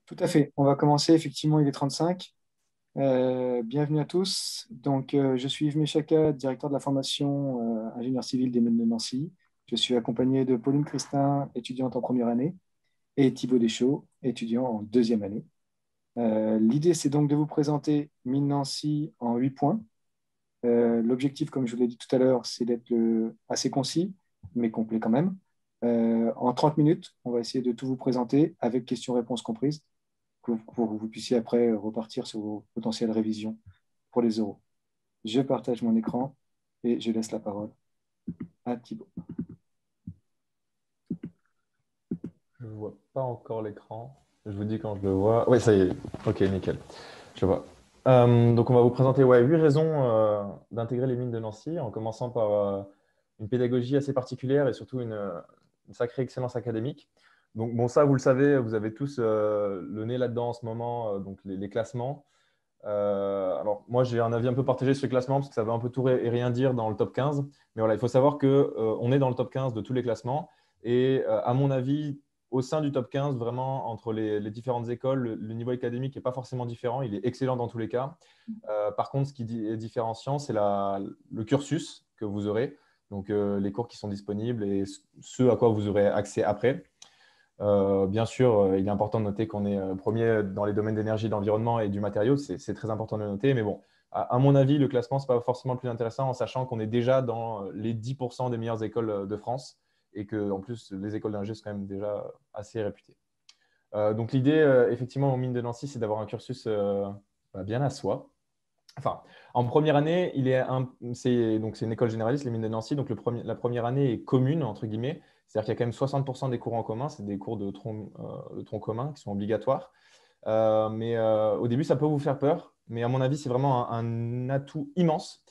Tout à fait. On va commencer. Effectivement, il est 35. Bienvenue à tous. Je suis Yves Méchaka, directeur de la formation ingénieur civil des Mines de Nancy. Je suis accompagné de Pauline Christin, étudiante en première année, et Thibaut Deschaux, étudiant en deuxième année. L'idée, c'est donc de vous présenter Mines Nancy en 8 points. L'objectif, comme je vous l'ai dit tout à l'heure, c'est d'être assez concis, mais complet quand même. En 30 minutes, on va essayer de tout vous présenter avec questions-réponses comprises pour que vous puissiez après repartir sur vos potentielles révisions pour les euros. Je partage mon écran et je laisse la parole à Thibaut. Je ne vois pas encore l'écran. Je vous dis quand je le vois. Oui, ça y est. Ok, nickel. Je vois. Donc, on va vous présenter 8 raisons d'intégrer les mines de Nancy, en commençant par une pédagogie assez particulière et surtout une sacrée excellence académique. Donc, bon, ça, vous le savez, vous avez tous le nez là-dedans en ce moment, donc les classements. Alors, moi, j'ai un avis un peu partagé sur les classements parce que ça veut un peu tout et rien dire dans le top 15. Mais voilà, il faut savoir que on est dans le top 15 de tous les classements. Et à mon avis, au sein du top 15, vraiment, entre les différentes écoles, le niveau académique n'est pas forcément différent. Il est excellent dans tous les cas. Par contre, ce qui est différenciant, c'est le cursus que vous aurez. Donc, les cours qui sont disponibles et ce à quoi vous aurez accès après. Bien sûr, il est important de noter qu'on est premier dans les domaines d'énergie, d'environnement et du matériau. C'est très important de le noter. Mais bon, à mon avis, le classement, ce n'est pas forcément le plus intéressant en sachant qu'on est déjà dans les 10% des meilleures écoles de France et que, en plus, les écoles d'ingé sont quand même déjà assez réputées. Donc, l'idée, effectivement, aux mines de Nancy, c'est d'avoir un cursus bien à soi. Enfin, en première année, c'est une école généraliste, les mines de Nancy. Donc, la première année est commune, entre guillemets. C'est-à-dire qu'il y a quand même 60% des cours en commun. C'est des cours de tronc commun qui sont obligatoires. Mais au début, ça peut vous faire peur. Mais à mon avis, c'est vraiment un atout immense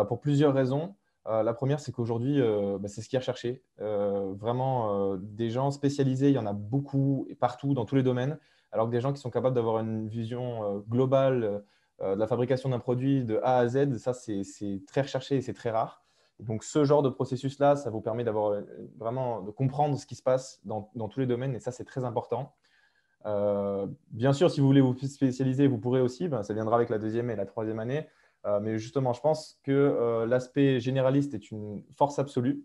pour plusieurs raisons. La première, c'est qu'aujourd'hui, c'est ce qui est recherché. Vraiment, des gens spécialisés, il y en a beaucoup et partout, dans tous les domaines. Alors que des gens qui sont capables d'avoir une vision globale de la fabrication d'un produit de A à Z, ça, c'est très recherché et c'est très rare. Donc, ce genre de processus-là, ça vous permet d'avoir vraiment de comprendre ce qui se passe dans tous les domaines et ça, c'est très important. Bien sûr, si vous voulez vous spécialiser, vous pourrez aussi. Ça viendra avec la deuxième et la troisième année. Mais justement, je pense que l'aspect généraliste est une force absolue.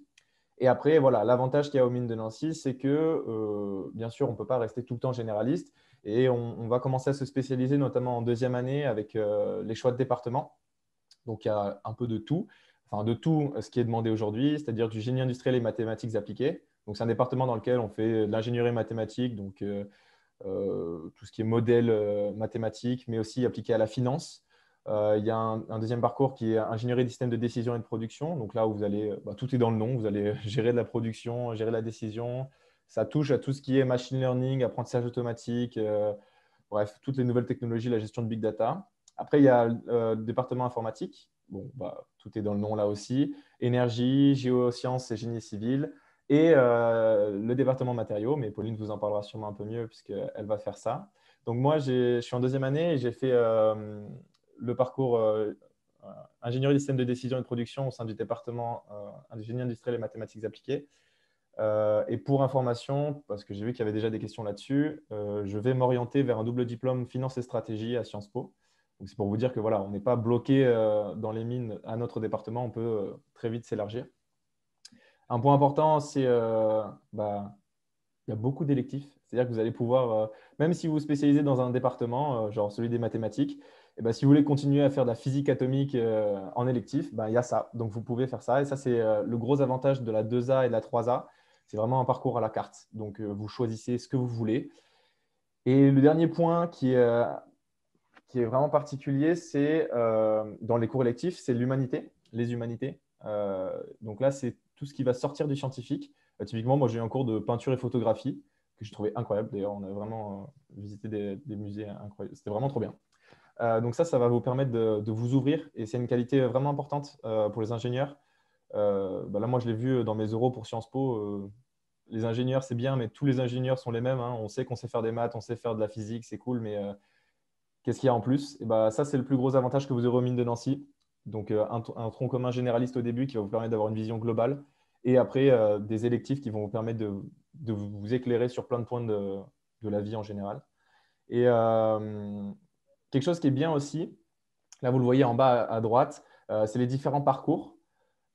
Et après, voilà, l'avantage qu'il y a aux mines de Nancy, c'est que, bien sûr, on ne peut pas rester tout le temps généraliste. Et on va commencer à se spécialiser, notamment en deuxième année, avec les choix de département. Donc, il y a un peu de tout. Enfin, de tout ce qui est demandé aujourd'hui, c'est-à-dire du génie industriel et mathématiques appliquées. Donc, c'est un département dans lequel on fait de l'ingénierie mathématique, donc tout ce qui est modèle mathématique, mais aussi appliqué à la finance. Il y a un deuxième parcours qui est ingénierie des systèmes de décision et de production. Donc là où vous allez, tout est dans le nom, vous allez gérer de la production, gérer la décision. Ça touche à tout ce qui est machine learning, apprentissage automatique, bref, toutes les nouvelles technologies, la gestion de big data. Après, il y a le département informatique. Bon, tout est dans le nom là aussi. Énergie, géosciences et génie civil. Et le département matériaux, mais Pauline vous en parlera sûrement un peu mieux puisqu'elle va faire ça. Donc moi, je suis en deuxième année et j'ai fait le parcours ingénierie des systèmes de décision et de production au sein du département ingénierie industrielle et mathématiques appliquées. Et pour information, parce que j'ai vu qu'il y avait déjà des questions là-dessus, je vais m'orienter vers un double diplôme finance et stratégie à Sciences Po. Donc c'est pour vous dire que voilà, on n'est pas bloqué dans les mines à notre département, on peut très vite s'élargir. Un point important, c'est il y a beaucoup d'électifs. C'est-à-dire que vous allez pouvoir, même si vous vous spécialisez dans un département, genre celui des mathématiques, et ben, si vous voulez continuer à faire de la physique atomique en électif, il y a ça. Donc vous pouvez faire ça. Et ça, c'est le gros avantage de la 2A et de la 3A. C'est vraiment un parcours à la carte. Donc vous choisissez ce que vous voulez. Et le dernier point qui est vraiment particulier, c'est dans les cours électifs, c'est l'humanité, les humanités. Donc là, c'est tout ce qui va sortir du scientifique. Typiquement, moi, j'ai eu un cours de peinture et photographie que j'ai trouvé incroyable. D'ailleurs, on a vraiment visité des musées incroyables. C'était vraiment trop bien. Donc ça va vous permettre de vous ouvrir et c'est une qualité vraiment importante pour les ingénieurs. Là, moi, je l'ai vu dans mes euros pour Sciences Po. Les ingénieurs, c'est bien, mais tous les ingénieurs sont les mêmes, hein. On sait qu'on sait faire des maths, on sait faire de la physique, c'est cool, mais qu'est-ce qu'il y a en plus? Et ça, c'est le plus gros avantage que vous aurez aux mines de Nancy. Donc, un tronc commun généraliste au début qui va vous permettre d'avoir une vision globale. Et après, des électifs qui vont vous permettre de vous éclairer sur plein de points de la vie en général. Et quelque chose qui est bien aussi, là vous le voyez en bas à droite, c'est les différents parcours.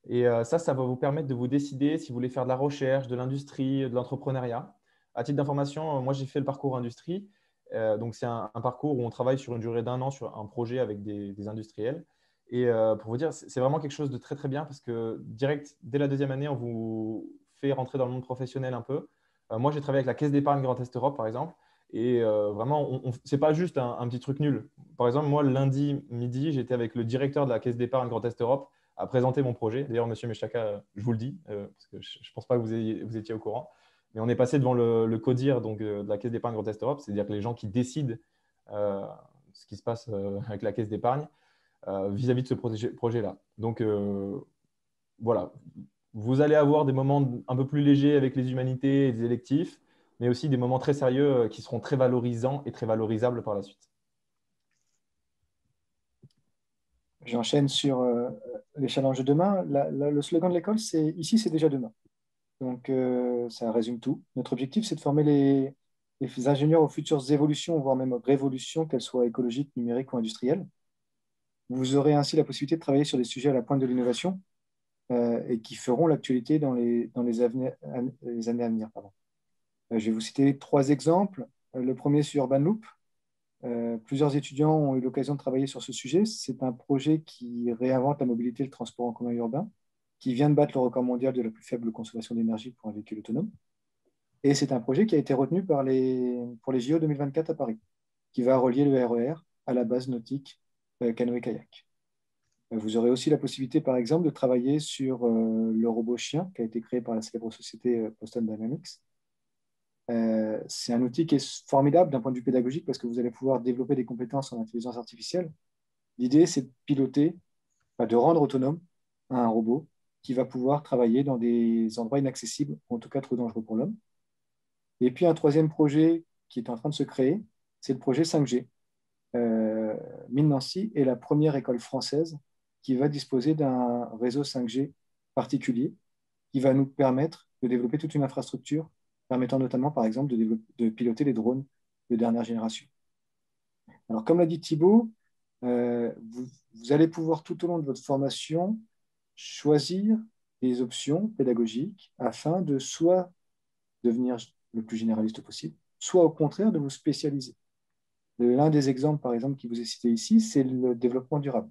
Et ça va vous permettre de vous décider si vous voulez faire de la recherche, de l'industrie, de l'entrepreneuriat. À titre d'information, moi j'ai fait le parcours industrie. Donc c'est un parcours où on travaille sur une durée d'1 an sur un projet avec des industriels. Et pour vous dire, c'est vraiment quelque chose de très très bien parce que direct, dès la deuxième année, on vous fait rentrer dans le monde professionnel un peu. Moi j'ai travaillé avec la Caisse d'épargne Grand Est Europe par exemple. Et vraiment, ce n'est pas juste un petit truc nul. Par exemple, moi, lundi midi, j'étais avec le directeur de la Caisse d'épargne Grand Est Europe à présenter mon projet. D'ailleurs, monsieur Meshaka, je vous le dis, parce que je ne pense pas que vous étiez au courant, mais on est passé devant le CODIR donc, de la Caisse d'épargne Grand Est Europe, c'est-à-dire que les gens qui décident euh, ce qui se passe avec la Caisse d'épargne vis-à-vis de ce projet-là. Donc, voilà, vous allez avoir des moments un peu plus légers avec les humanités et des électifs, mais aussi des moments très sérieux qui seront très valorisants et très valorisables par la suite. J'enchaîne sur les challenges de demain. Le slogan de l'école, c'est ici, c'est déjà demain. Donc, ça résume tout. Notre objectif, c'est de former les ingénieurs aux futures évolutions, voire même révolutions, qu'elles soient écologiques, numériques ou industrielles. Vous aurez ainsi la possibilité de travailler sur des sujets à la pointe de l'innovation et qui feront l'actualité dans les années à venir. Pardon. Je vais vous citer 3 exemples. Le premier sur Urban Loop. Plusieurs étudiants ont eu l'occasion de travailler sur ce sujet. C'est un projet qui réinvente la mobilité et le transport en commun urbain, qui vient de battre le record mondial de la plus faible consommation d'énergie pour un véhicule autonome. Et c'est un projet qui a été retenu pour les JO 2024 à Paris, qui va relier le RER à la base nautique canoë-kayak. Vous aurez aussi la possibilité, par exemple, de travailler sur le robot chien qui a été créé par la célèbre société Boston Dynamics. C'est un outil qui est formidable d'un point de vue pédagogique parce que vous allez pouvoir développer des compétences en intelligence artificielle. L'idée, c'est de piloter, de rendre autonome un robot qui va pouvoir travailler dans des endroits inaccessibles, ou en tout cas trop dangereux pour l'homme. Et puis un troisième projet qui est en train de se créer, c'est le projet 5G. Mines Nancy est la première école française qui va disposer d'un réseau 5G particulier qui va nous permettre de développer toute une infrastructure permettant notamment, par exemple, de piloter les drones de dernière génération. Alors, comme l'a dit Thibaut, vous allez pouvoir tout au long de votre formation choisir des options pédagogiques afin de soit devenir le plus généraliste possible, soit au contraire de vous spécialiser. L'un des exemples, par exemple, qui vous est cité ici, c'est le développement durable.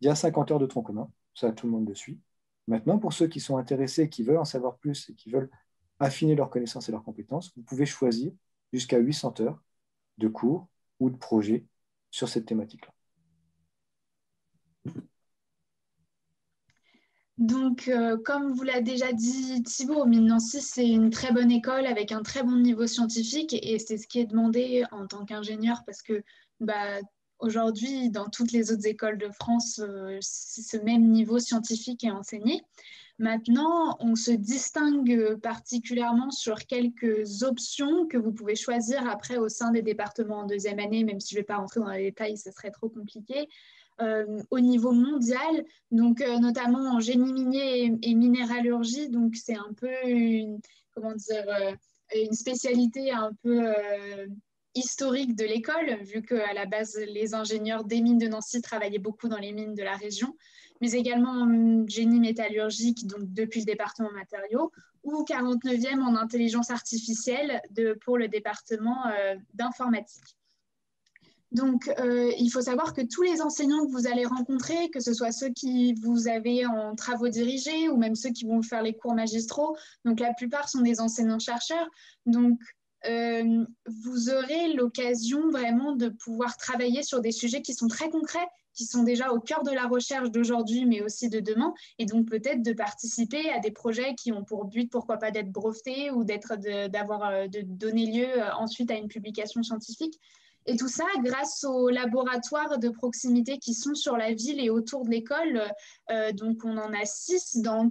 Il y a 50 heures de tronc commun, ça tout le monde le suit. Maintenant, pour ceux qui sont intéressés, qui veulent en savoir plus et qui veulent affiner leurs connaissances et leurs compétences, vous pouvez choisir jusqu'à 800 heures de cours ou de projets sur cette thématique-là. Donc, comme vous l'a déjà dit Thibaut, Mines Nancy, c'est une très bonne école avec un très bon niveau scientifique et c'est ce qui est demandé en tant qu'ingénieur parce que aujourd'hui, dans toutes les autres écoles de France, ce même niveau scientifique est enseigné. Maintenant, on se distingue particulièrement sur quelques options que vous pouvez choisir après au sein des départements en deuxième année, même si je ne vais pas rentrer dans les détails, ce serait trop compliqué. Au niveau mondial, donc notamment en génie minier et minéralurgie, donc c'est un peu une spécialité un peu historique de l'école, vu qu'à la base, les ingénieurs des mines de Nancy travaillaient beaucoup dans les mines de la région, mais également en génie métallurgique, donc depuis le département matériaux, ou 49e en intelligence artificielle pour le département d'informatique. Donc, il faut savoir que tous les enseignants que vous allez rencontrer, que ce soit ceux qui vous avez en travaux dirigés ou même ceux qui vont faire les cours magistraux, donc la plupart sont des enseignants-chercheurs. Donc, vous aurez l'occasion vraiment de pouvoir travailler sur des sujets qui sont très concrets, qui sont déjà au cœur de la recherche d'aujourd'hui, mais aussi de demain, et donc peut-être de participer à des projets qui ont pour but, pourquoi pas, d'être brevetés ou de donner lieu ensuite à une publication scientifique. Et tout ça grâce aux laboratoires de proximité qui sont sur la ville et autour de l'école. Donc, on en a 6 dans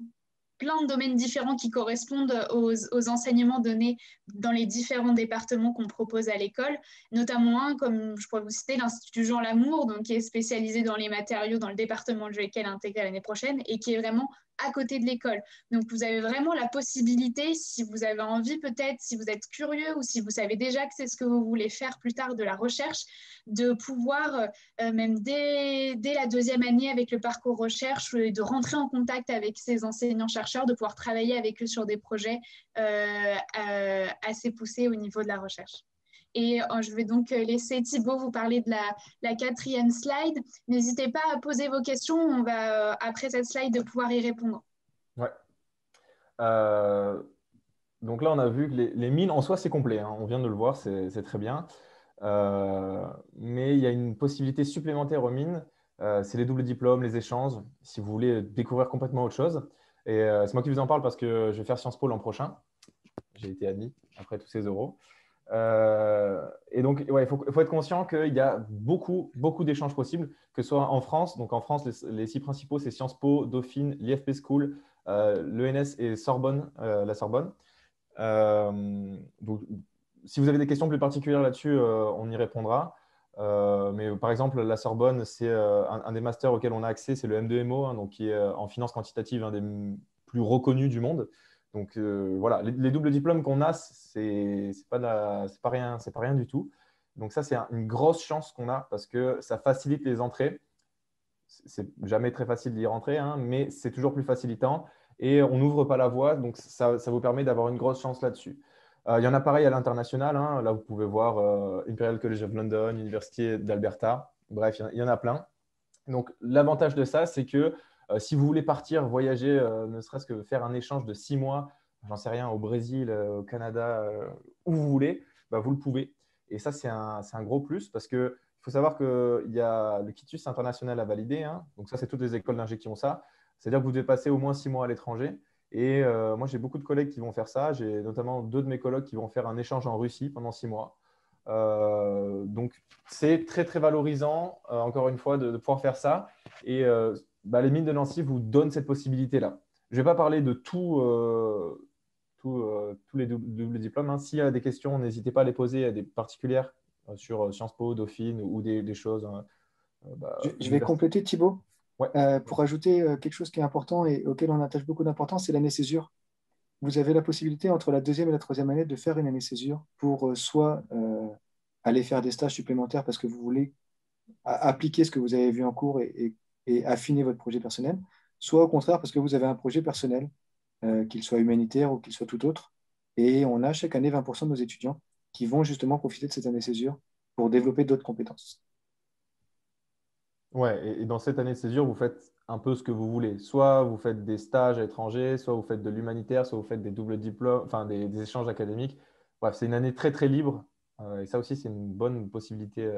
plein de domaines différents qui correspondent aux enseignements donnés dans les différents départements qu'on propose à l'école, notamment un, comme je pourrais vous citer, l'Institut Jean Lamour, donc, qui est spécialisé dans les matériaux dans le département que je vais intégrer l'année prochaine et qui est vraiment à côté de l'école. Donc, vous avez vraiment la possibilité, si vous avez envie peut-être, si vous êtes curieux ou si vous savez déjà que c'est ce que vous voulez faire plus tard de la recherche, de pouvoir, même dès la deuxième année avec le parcours recherche, de rentrer en contact avec ces enseignants-chercheurs, de pouvoir travailler avec eux sur des projets assez poussés au niveau de la recherche. Et je vais donc laisser Thibaut vous parler de la quatrième slide. N'hésitez pas à poser vos questions. On va, après cette slide, de pouvoir y répondre. Ouais. Donc là, on a vu que les mines, en soi, c'est complet, hein. On vient de le voir, c'est très bien. Mais il y a une possibilité supplémentaire aux mines. C'est les doubles diplômes, les échanges, si vous voulez découvrir complètement autre chose. Et c'est moi qui vous en parle parce que je vais faire Sciences Po l'an prochain. J'ai été admis après tous ces euros. Et donc, ouais, il faut être conscient qu'il y a beaucoup, beaucoup d'échanges possibles, que ce soit en France. Donc, en France, les 6 principaux, c'est Sciences Po, Dauphine, l'IFP School, l'ENS et Sorbonne, la Sorbonne. Donc, si vous avez des questions plus particulières là-dessus, on y répondra. Mais par exemple, la Sorbonne, c'est un des masters auxquels on a accès, c'est le M2MO, hein, donc, qui est en finance quantitative, un des plus reconnus du monde. Donc voilà, les doubles diplômes qu'on a, c'est pas rien du tout. Donc ça, c'est une grosse chance qu'on a parce que ça facilite les entrées. C'est jamais très facile d'y rentrer, hein, mais c'est toujours plus facilitant et on n'ouvre pas la voie. Donc ça vous permet d'avoir une grosse chance là-dessus. Il y en a pareil à l'international, hein. Là, vous pouvez voir Imperial College of London, Université d'Alberta. Bref, il y en a plein. Donc l'avantage de ça, c'est que si vous voulez partir, voyager, ne serait-ce que faire un échange de 6 mois, j'en sais rien, au Brésil, au Canada, où vous voulez, bah, vous le pouvez. Et ça, c'est un gros plus parce qu'il faut savoir qu'il y a le quitus international à valider, hein. Donc ça, c'est toutes les écoles d'ingé qui ont ça. C'est-à-dire que vous devez passer au moins 6 mois à l'étranger. Et moi, j'ai beaucoup de collègues qui vont faire ça. J'ai notamment 2 de mes collègues qui vont faire un échange en Russie pendant 6 mois. Donc, c'est très, très valorisant, encore une fois, de pouvoir faire ça. Et bah, les mines de Nancy vous donnent cette possibilité-là. Je ne vais pas parler de tous les doubles diplômes, hein. S'il y a des questions, n'hésitez pas à les poser à des particulières sur Sciences Po, Dauphine ou des choses. Bah, Je vais compléter, Thibaut, ouais. pour ajouter quelque chose qui est important et auquel on attache beaucoup d'importance, c'est l'année césure. Vous avez la possibilité entre la deuxième et la troisième année de faire une année césure pour soit aller faire des stages supplémentaires parce que vous voulez appliquer ce que vous avez vu en cours et affiner votre projet personnel, soit au contraire parce que vous avez un projet personnel, qu'il soit humanitaire ou qu'il soit tout autre. Et on a chaque année 20% de nos étudiants qui vont justement profiter de cette année césure pour développer d'autres compétences. Ouais, et dans cette année de césure, vous faites un peu ce que vous voulez. Soit vous faites des stages à l'étranger, soit vous faites de l'humanitaire, soit vous faites des doubles diplômes, enfin des échanges académiques. Bref, c'est une année très très libre. Et ça aussi, c'est une bonne possibilité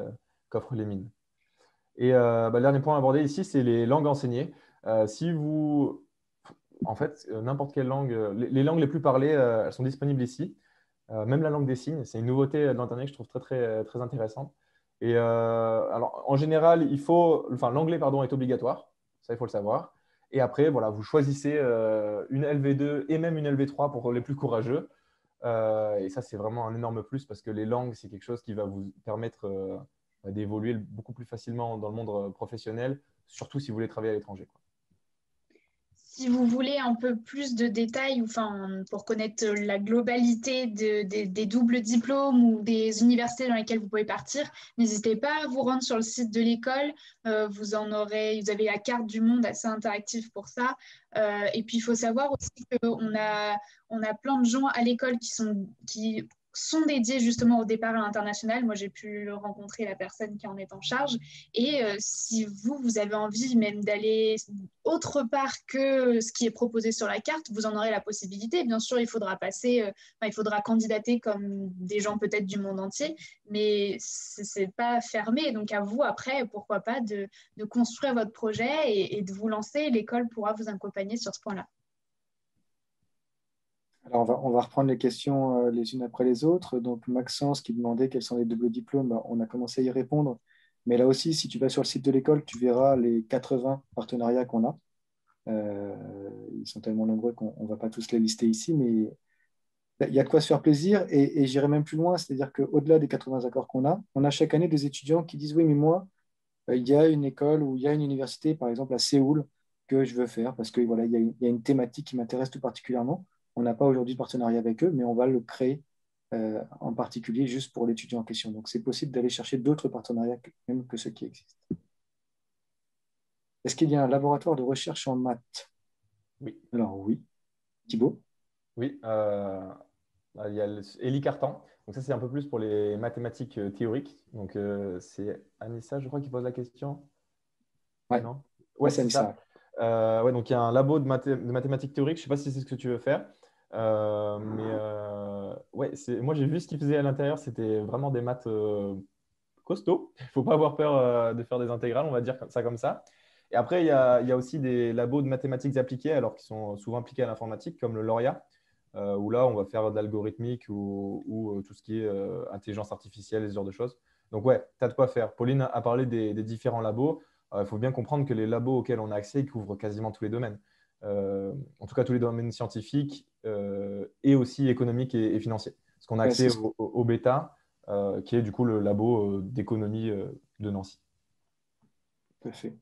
qu'offrent les mines. Et bah, le dernier point à aborder ici, c'est les langues enseignées. Si vous, en fait, n'importe quelle langue, les langues les plus parlées, elles sont disponibles ici. Même la langue des signes, c'est une nouveauté de l'an dernier que je trouve très, très, très intéressante. Et alors, en général, l'anglais, pardon, est obligatoire. Ça, il faut le savoir. Et après, voilà, vous choisissez une LV2 et même une LV3 pour les plus courageux. Et ça, c'est vraiment un énorme plus parce que les langues, c'est quelque chose qui va vous permettre d'évoluer beaucoup plus facilement dans le monde professionnel, surtout si vous voulez travailler à l'étranger, quoi. Si vous voulez un peu plus de détails, enfin, pour connaître la globalité des doubles diplômes ou des universités dans lesquelles vous pouvez partir, n'hésitez pas à vous rendre sur le site de l'école. Vous avez la carte du monde assez interactive pour ça. Et puis, il faut savoir aussi on a plein de gens à l'école qui sont dédiés justement au départ à l'international. Moi, j'ai pu rencontrer la personne qui en est en charge. Et si vous avez envie même d'aller autre part que ce qui est proposé sur la carte, vous en aurez la possibilité. Bien sûr, il faudra il faudra candidater comme des gens peut-être du monde entier, mais c'est pas fermé. Donc à vous après, pourquoi pas de construire votre projet et de vous lancer. L'école pourra vous accompagner sur ce point-là. Alors, on va reprendre les questions les unes après les autres. Donc, Maxence qui demandait quels sont les doubles diplômes, bah, on a commencé à y répondre. Mais là aussi, si tu vas sur le site de l'école, tu verras les 80 partenariats qu'on a. Ils sont tellement nombreux qu'on ne va pas tous les lister ici, mais il y a de quoi se faire plaisir. Et j'irai même plus loin, c'est-à-dire qu'au-delà des 80 accords qu'on a, on a chaque année des étudiants qui disent, oui, mais moi, il y a une école ou il y a une université, par exemple à Séoul, que je veux faire parce que voilà, il y a une thématique qui m'intéresse tout particulièrement. On n'a pas aujourd'hui de partenariat avec eux, mais on va le créer en particulier juste pour l'étudiant en question. Donc, c'est possible d'aller chercher d'autres partenariats même que ceux qui existent. Est-ce qu'il y a un laboratoire de recherche en maths? Oui. Alors, oui. Thibaut? Oui, il y a Élie Cartan. Donc ça, c'est un peu plus pour les mathématiques théoriques. Donc c'est Anissa, je crois, qui pose la question. Ouais, Non? ouais, Ouais, c'est c'est ça. ça. Ouais, donc il y a un labo de mathématiques théoriques. Je ne sais pas si c'est ce que tu veux faire. Ouais, moi, j'ai vu ce qu'il faisait à l'intérieur. C'était vraiment des maths costauds. Il ne faut pas avoir peur de faire des intégrales, on va dire ça comme ça. Et après, il y a aussi des labos de mathématiques appliquées, alors qui sont souvent appliqués à l'informatique, comme le Lauria, où là, on va faire de l'algorithmique ou tout ce qui est intelligence artificielle et ce genre de choses. Donc, ouais, tu as de quoi faire. Pauline a parlé des différents labos. Il faut bien comprendre que les labos auxquels on a accès, ils couvrent quasiment tous les domaines. En tout cas, tous les domaines scientifiques et aussi économiques et financiers. Parce qu'on a Ouais, accès c'est au Beta, qui est du coup le labo d'économie de Nancy. tout à fait.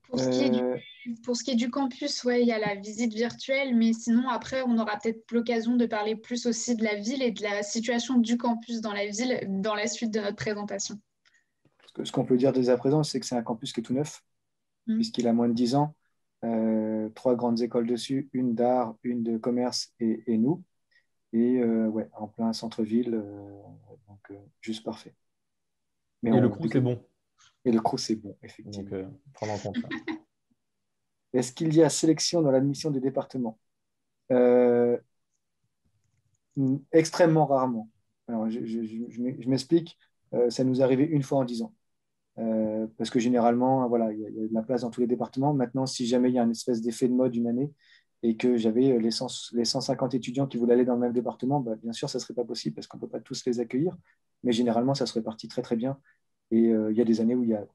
Pour ce qui est Euh, pour ce qui est du campus, ouais, il y a la visite virtuelle, mais sinon, après, on aura peut-être l'occasion de parler plus aussi de la ville et de la situation du campus dans la ville dans la suite de notre présentation. ce qu'on peut dire dès à présent, c'est que c'est un campus qui est tout neuf, Mm. puisqu'il a moins de 10 ans. Trois grandes écoles dessus, une d'art, une de commerce et nous. Et ouais, en plein centre-ville, donc juste parfait. Mais Et le crew, c'est dès bon. et le crew, c'est bon, Donc, effectivement. prendre en compte ça. Est-ce qu'il y a sélection dans l'admission des départements? Euh, Extrêmement rarement. Alors, je m'explique. Ça nous est arrivé une fois en 10 ans. Parce que généralement, voilà, il y a de la place dans tous les départements. Maintenant, si jamais il y a une espèce d'effet de mode une année et que j'avais les 150 étudiants qui voulaient aller dans le même département, bah, bien sûr, ça ne serait pas possible parce qu'on ne peut pas tous les accueillir. Mais généralement, ça se répartit très, très bien. Et il y a des années où il y a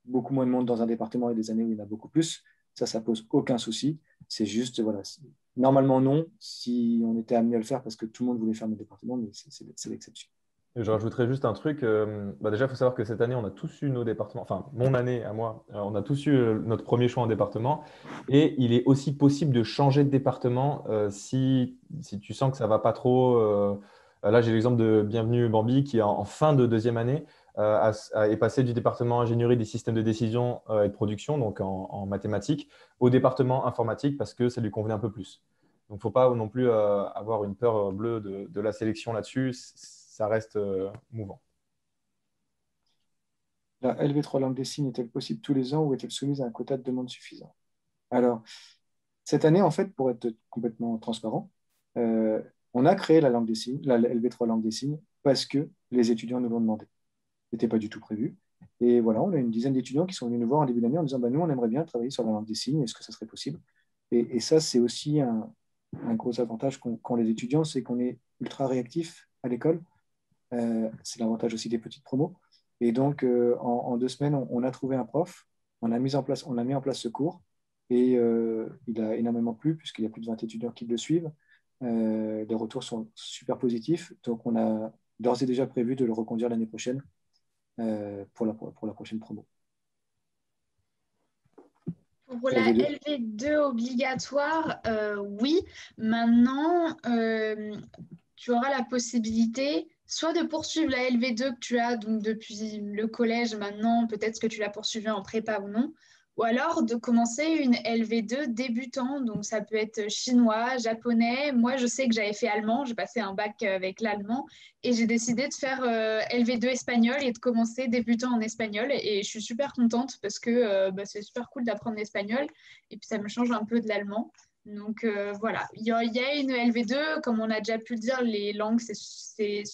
beaucoup moins de monde dans un département et des années où il y en a beaucoup plus. Ça pose aucun souci. C'est juste, voilà, normalement non, si on était amené à le faire parce que tout le monde voulait faire le département, mais c'est l'exception. Et je rajouterais juste un truc. Déjà, il faut savoir que cette année, on a tous eu nos départements. Enfin, mon année à moi, on a tous eu notre premier choix en département. Et il est aussi possible de changer de département si tu sens que ça ne va pas trop. Là, j'ai l'exemple de Bienvenue Bambi qui, en fin de deuxième année, est passé du département ingénierie des systèmes de décision et de production, donc en mathématiques, au département informatique parce que ça lui convenait un peu plus. Donc, il ne faut pas non plus avoir une peur bleue de la sélection là-dessus. Ça reste mouvant. La LV3 langue des signes est-elle possible tous les ans ou est-elle soumise à un quota de demande suffisant? Alors, cette année, en fait, pour être complètement transparent, euh, on a créé la langue des signes, la LV3 langue des signes, parce que les étudiants nous l'ont demandé. Ce n'était pas du tout prévu. Et voilà, on a une dizaine d'étudiants qui sont venus nous voir en début d'année en disant bah, nous, on aimerait bien travailler sur la langue des signes, est-ce que ça serait possible? Et ça, c'est aussi un gros avantage qu'ont les étudiants, c'est qu'on est ultra réactif à l'école. C'est l'avantage aussi des petites promos. Et donc, en 2 semaines, on a trouvé un prof, on a mis en place ce cours, et il a énormément plu, puisqu'il y a plus de 20 étudiants qui le suivent. Les retours sont super positifs, donc on a d'ores et déjà prévu de le reconduire l'année prochaine pour la prochaine promo. Pour la LV2. LV2 obligatoire, oui. Maintenant, tu auras la possibilité soit de poursuivre la LV2 que tu as donc depuis le collège maintenant, peut-être que tu l'as poursuivie en prépa ou non, ou alors de commencer une LV2 débutant, donc ça peut être chinois, japonais. Moi, je sais que j'avais fait allemand, j'ai passé un bac avec l'allemand et j'ai décidé de faire LV2 espagnol et de commencer débutant en espagnol et je suis super contente parce que c'est super cool d'apprendre l'espagnol et puis ça me change un peu de l'allemand. Donc voilà, il y a une LV2, comme on a déjà pu le dire, les langues, c'est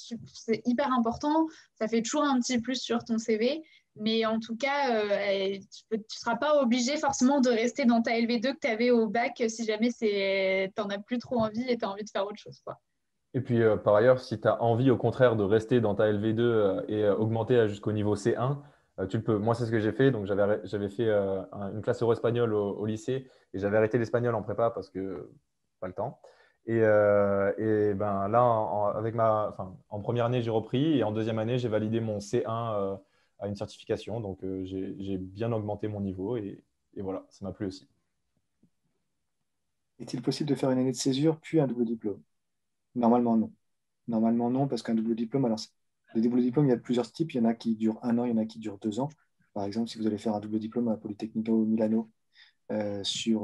hyper important. Ça fait toujours un petit plus sur ton CV. Mais en tout cas, tu ne seras pas obligé forcément de rester dans ta LV2 que tu avais au bac si jamais tu n'en as plus trop envie et tu as envie de faire autre chose, quoi. Et puis, par ailleurs, si tu as envie, au contraire, de rester dans ta LV2 et augmenter jusqu'au niveau C1, tu le peux. Moi, c'est ce que j'ai fait. Donc, j'avais fait une classe euro-espagnol au lycée et j'avais arrêté l'espagnol en prépa parce que pas le temps. Et ben, là, en première année, j'ai repris et en deuxième année, j'ai validé mon C1 à une certification. Donc, j'ai bien augmenté mon niveau et voilà, ça m'a plu aussi. Est-il possible de faire une année de césure puis un double diplôme? Normalement, non. Normalement, non, parce qu'un double diplôme, alors, les doubles diplômes, il y a plusieurs types. Il y en a qui durent 1 an, il y en a qui durent 2 ans. Par exemple, si vous allez faire un double diplôme à Politecnico Milano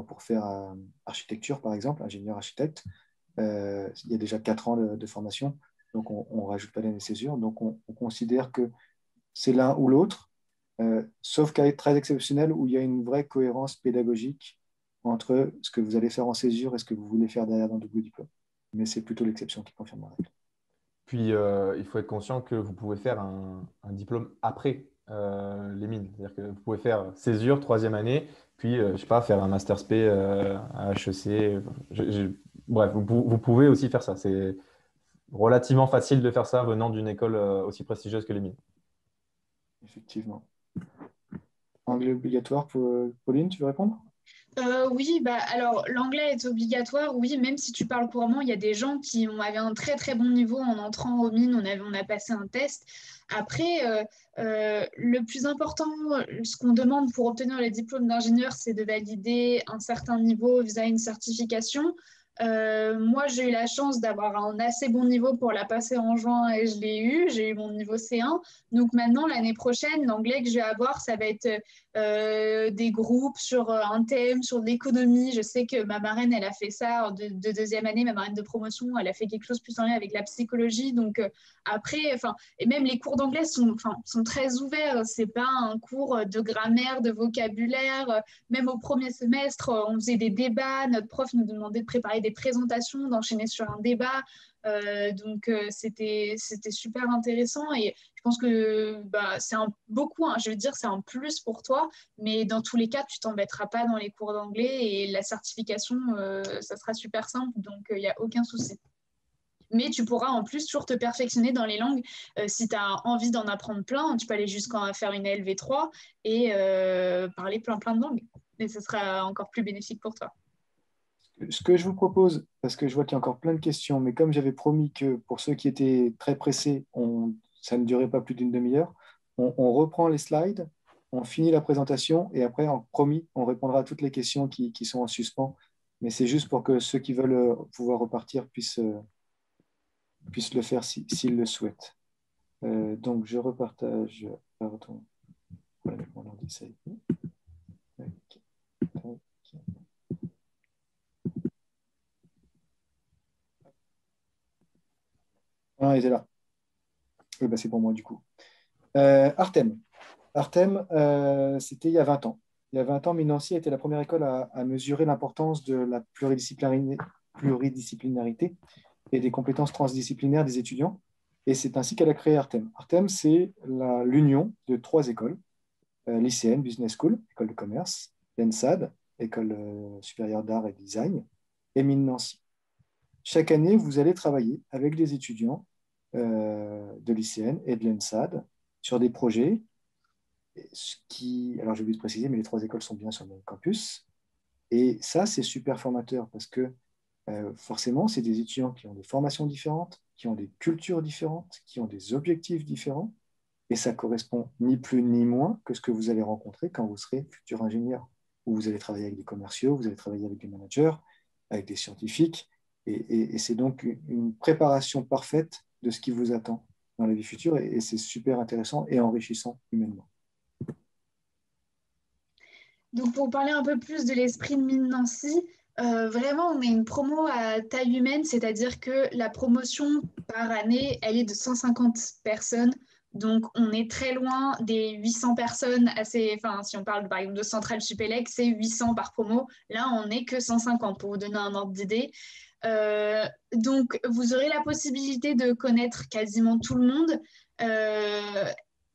pour faire architecture, par exemple, ingénieur architecte, il y a déjà 4 ans de formation, donc on ne rajoute pas l'année de césure. Donc on considère que c'est l'un ou l'autre, sauf cas très exceptionnel où il y a une vraie cohérence pédagogique entre ce que vous allez faire en césure et ce que vous voulez faire derrière dans le double diplôme. Mais c'est plutôt l'exception qui confirme la règle. Puis, il faut être conscient que vous pouvez faire un diplôme après les mines. C'est-à-dire que vous pouvez faire césure, troisième année, puis, je sais pas, faire un Master Spé à HEC. Bref, vous pouvez aussi faire ça. C'est relativement facile de faire ça venant d'une école aussi prestigieuse que les mines. Effectivement. Anglais obligatoire pour Pauline, tu veux répondre? Oui, bah, alors l'anglais est obligatoire, oui, même si tu parles couramment, il y a des gens qui avaient un très très bon niveau en entrant aux mines, on a passé un test. Après, le plus important, ce qu'on demande pour obtenir le diplôme d'ingénieur, c'est de valider un certain niveau via une certification. Moi, j'ai eu la chance d'avoir un assez bon niveau pour la passer en juin et je l'ai eu. J'ai eu mon niveau C1. Donc maintenant, l'année prochaine, l'anglais que je vais avoir, ça va être des groupes sur un thème, sur l'économie. Je sais que ma marraine, elle a fait ça de deuxième année, ma marraine de promotion, elle a fait quelque chose plus en lien avec la psychologie. Donc après, et même les cours d'anglais sont très ouverts. C'est pas un cours de grammaire, de vocabulaire. Même au premier semestre, on faisait des débats. Notre prof nous demandait de préparer des présentations, d'enchaîner sur un débat. Donc c'était super intéressant et je pense que bah, c'est beaucoup, hein, je veux dire, c'est un plus pour toi, mais dans tous les cas, tu t'embêteras pas dans les cours d'anglais et la certification, ça sera super simple, donc il n'y a aucun souci. Mais tu pourras en plus toujours te perfectionner dans les langues. Si tu as envie d'en apprendre plein, tu peux aller jusqu'à faire une LV3 et parler plein de langues. Et ce sera encore plus bénéfique pour toi. Ce que je vous propose, parce que je vois qu'il y a encore plein de questions, mais comme j'avais promis que pour ceux qui étaient très pressés, ça ne durait pas plus d'une demi-heure, on reprend les slides, on finit la présentation et après, promis, on répondra à toutes les questions qui sont en suspens. Mais c'est juste pour que ceux qui veulent pouvoir repartir puissent le faire s'ils le souhaitent. Donc, je repartage. Pardon. Voilà, mon ordi, ça y est. Ok. Ah, il était là. Oui, bah, c'est pour moi, du coup. Artem. Artem, c'était il y a 20 ans. Il y a 20 ans, Mine-Nancy était la première école à mesurer l'importance de la pluridisciplinarité et des compétences transdisciplinaires des étudiants. Et c'est ainsi qu'elle a créé Artem. Artem, c'est l'union de 3 écoles, lycéennes, Business School, école de commerce, l'ENSAD, école supérieure d'art et design, et Mine-Nancy. Chaque année, vous allez travailler avec des étudiants de l'ICN et de l'ENSAD sur des projets alors j'ai oublié de préciser, mais les 3 écoles sont bien sur le même campus. Et ça, c'est super formateur parce que forcément, c'est des étudiants qui ont des formations différentes, qui ont des cultures différentes, qui ont des objectifs différents. Et ça correspond ni plus ni moins que ce que vous allez rencontrer quand vous serez futur ingénieur, où vous allez travailler avec des commerciaux, vous allez travailler avec des managers, avec des scientifiques. Et c'est donc une préparation parfaite de ce qui vous attend dans la vie future. Et c'est super intéressant et enrichissant humainement. Donc, pour parler un peu plus de l'esprit de Mine Nancy, vraiment, on est une promo à taille humaine, c'est-à-dire que la promotion par année, elle est de 150 personnes. Donc, on est très loin des 800 personnes. Enfin, si on parle par exemple de Centrale Supélec, c'est 800 par promo. Là, on n'est que 150 pour vous donner un ordre d'idée. Donc, vous aurez la possibilité de connaître quasiment tout le monde.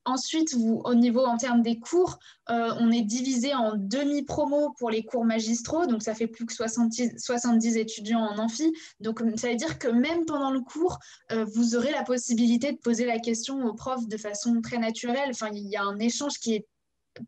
Ensuite, au niveau en termes des cours, on est divisé en demi-promo pour les cours magistraux, donc ça fait plus que 70 étudiants en amphi. Donc ça veut dire que même pendant le cours, vous aurez la possibilité de poser la question aux profs de façon très naturelle. Enfin, il y a un échange qui est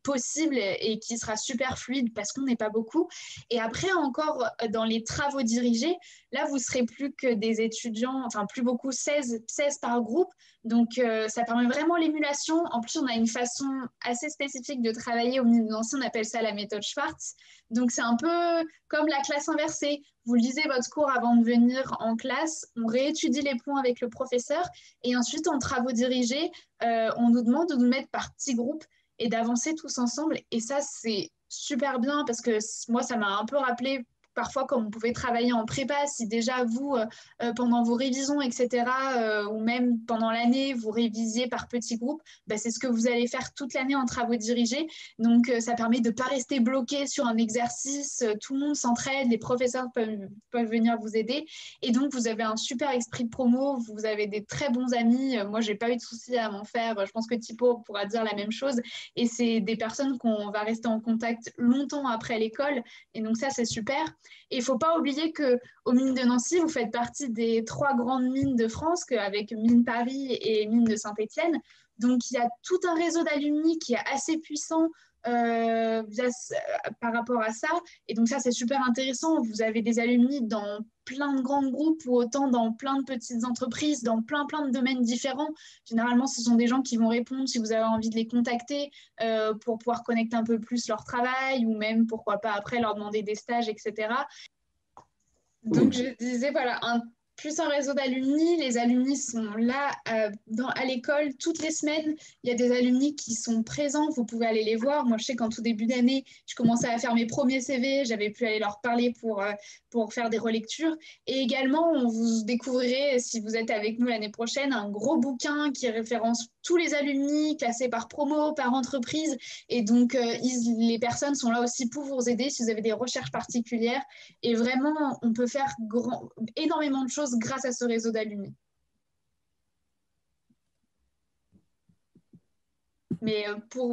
possible et qui sera super fluide parce qu'on n'est pas beaucoup. Et après, encore dans les travaux dirigés, là, vous serez plus que des étudiants, enfin plus beaucoup, 16 par groupe. Donc, ça permet vraiment l'émulation. En plus, on a une façon assez spécifique de travailler au milieu de Nancy. On appelle ça la méthode Schwartz. Donc, c'est un peu comme la classe inversée. Vous lisez votre cours avant de venir en classe, on réétudie les points avec le professeur et ensuite, en travaux dirigés, on nous demande de nous mettre par petits groupes et d'avancer tous ensemble. Et ça, c'est super bien parce que moi, ça m'a un peu rappelé parfois comme on pouvait travailler en prépa, si déjà vous, pendant vos révisions, etc., ou même pendant l'année, vous révisiez par petits groupes, bah, c'est ce que vous allez faire toute l'année en travaux dirigés. Donc, ça permet de ne pas rester bloqué sur un exercice, tout le monde s'entraide, les professeurs peuvent venir vous aider. Et donc, vous avez un super esprit de promo, vous avez des très bons amis. Moi, je n'ai pas eu de soucis à m'en faire. Je pense que Thibaut pourra dire la même chose. Et c'est des personnes qu'on va rester en contact longtemps après l'école. Et donc, ça, c'est super. Et il ne faut pas oublier qu'aux mines de Nancy, vous faites partie des 3 grandes mines de France, avec Mine Paris et Mine de Saint-Étienne. Donc, il y a tout un réseau d'alumni qui est assez puissant par rapport à ça. Et donc, ça, c'est super intéressant. Vous avez des alumni dans plein de grands groupes ou autant dans plein de petites entreprises, dans plein de domaines différents. Généralement, ce sont des gens qui vont répondre si vous avez envie de les contacter pour pouvoir connecter un peu plus leur travail ou même, pourquoi pas, après, leur demander des stages, etc. Donc, je disais, voilà, plus un réseau d'alumni. Les alumni sont là à l'école toutes les semaines. Il y a des alumni qui sont présents. Vous pouvez aller les voir. Moi, je sais qu'en tout début d'année, je commençais à faire mes premiers CV. J'avais pu aller leur parler pour faire des relectures. Et également, vous découvrirez, si vous êtes avec nous l'année prochaine, un gros bouquin qui référence tous les alumni classés par promo, par entreprise. Et donc, les personnes sont là aussi pour vous aider si vous avez des recherches particulières. Et vraiment, on peut faire énormément de choses grâce à ce réseau d'alumni. Mais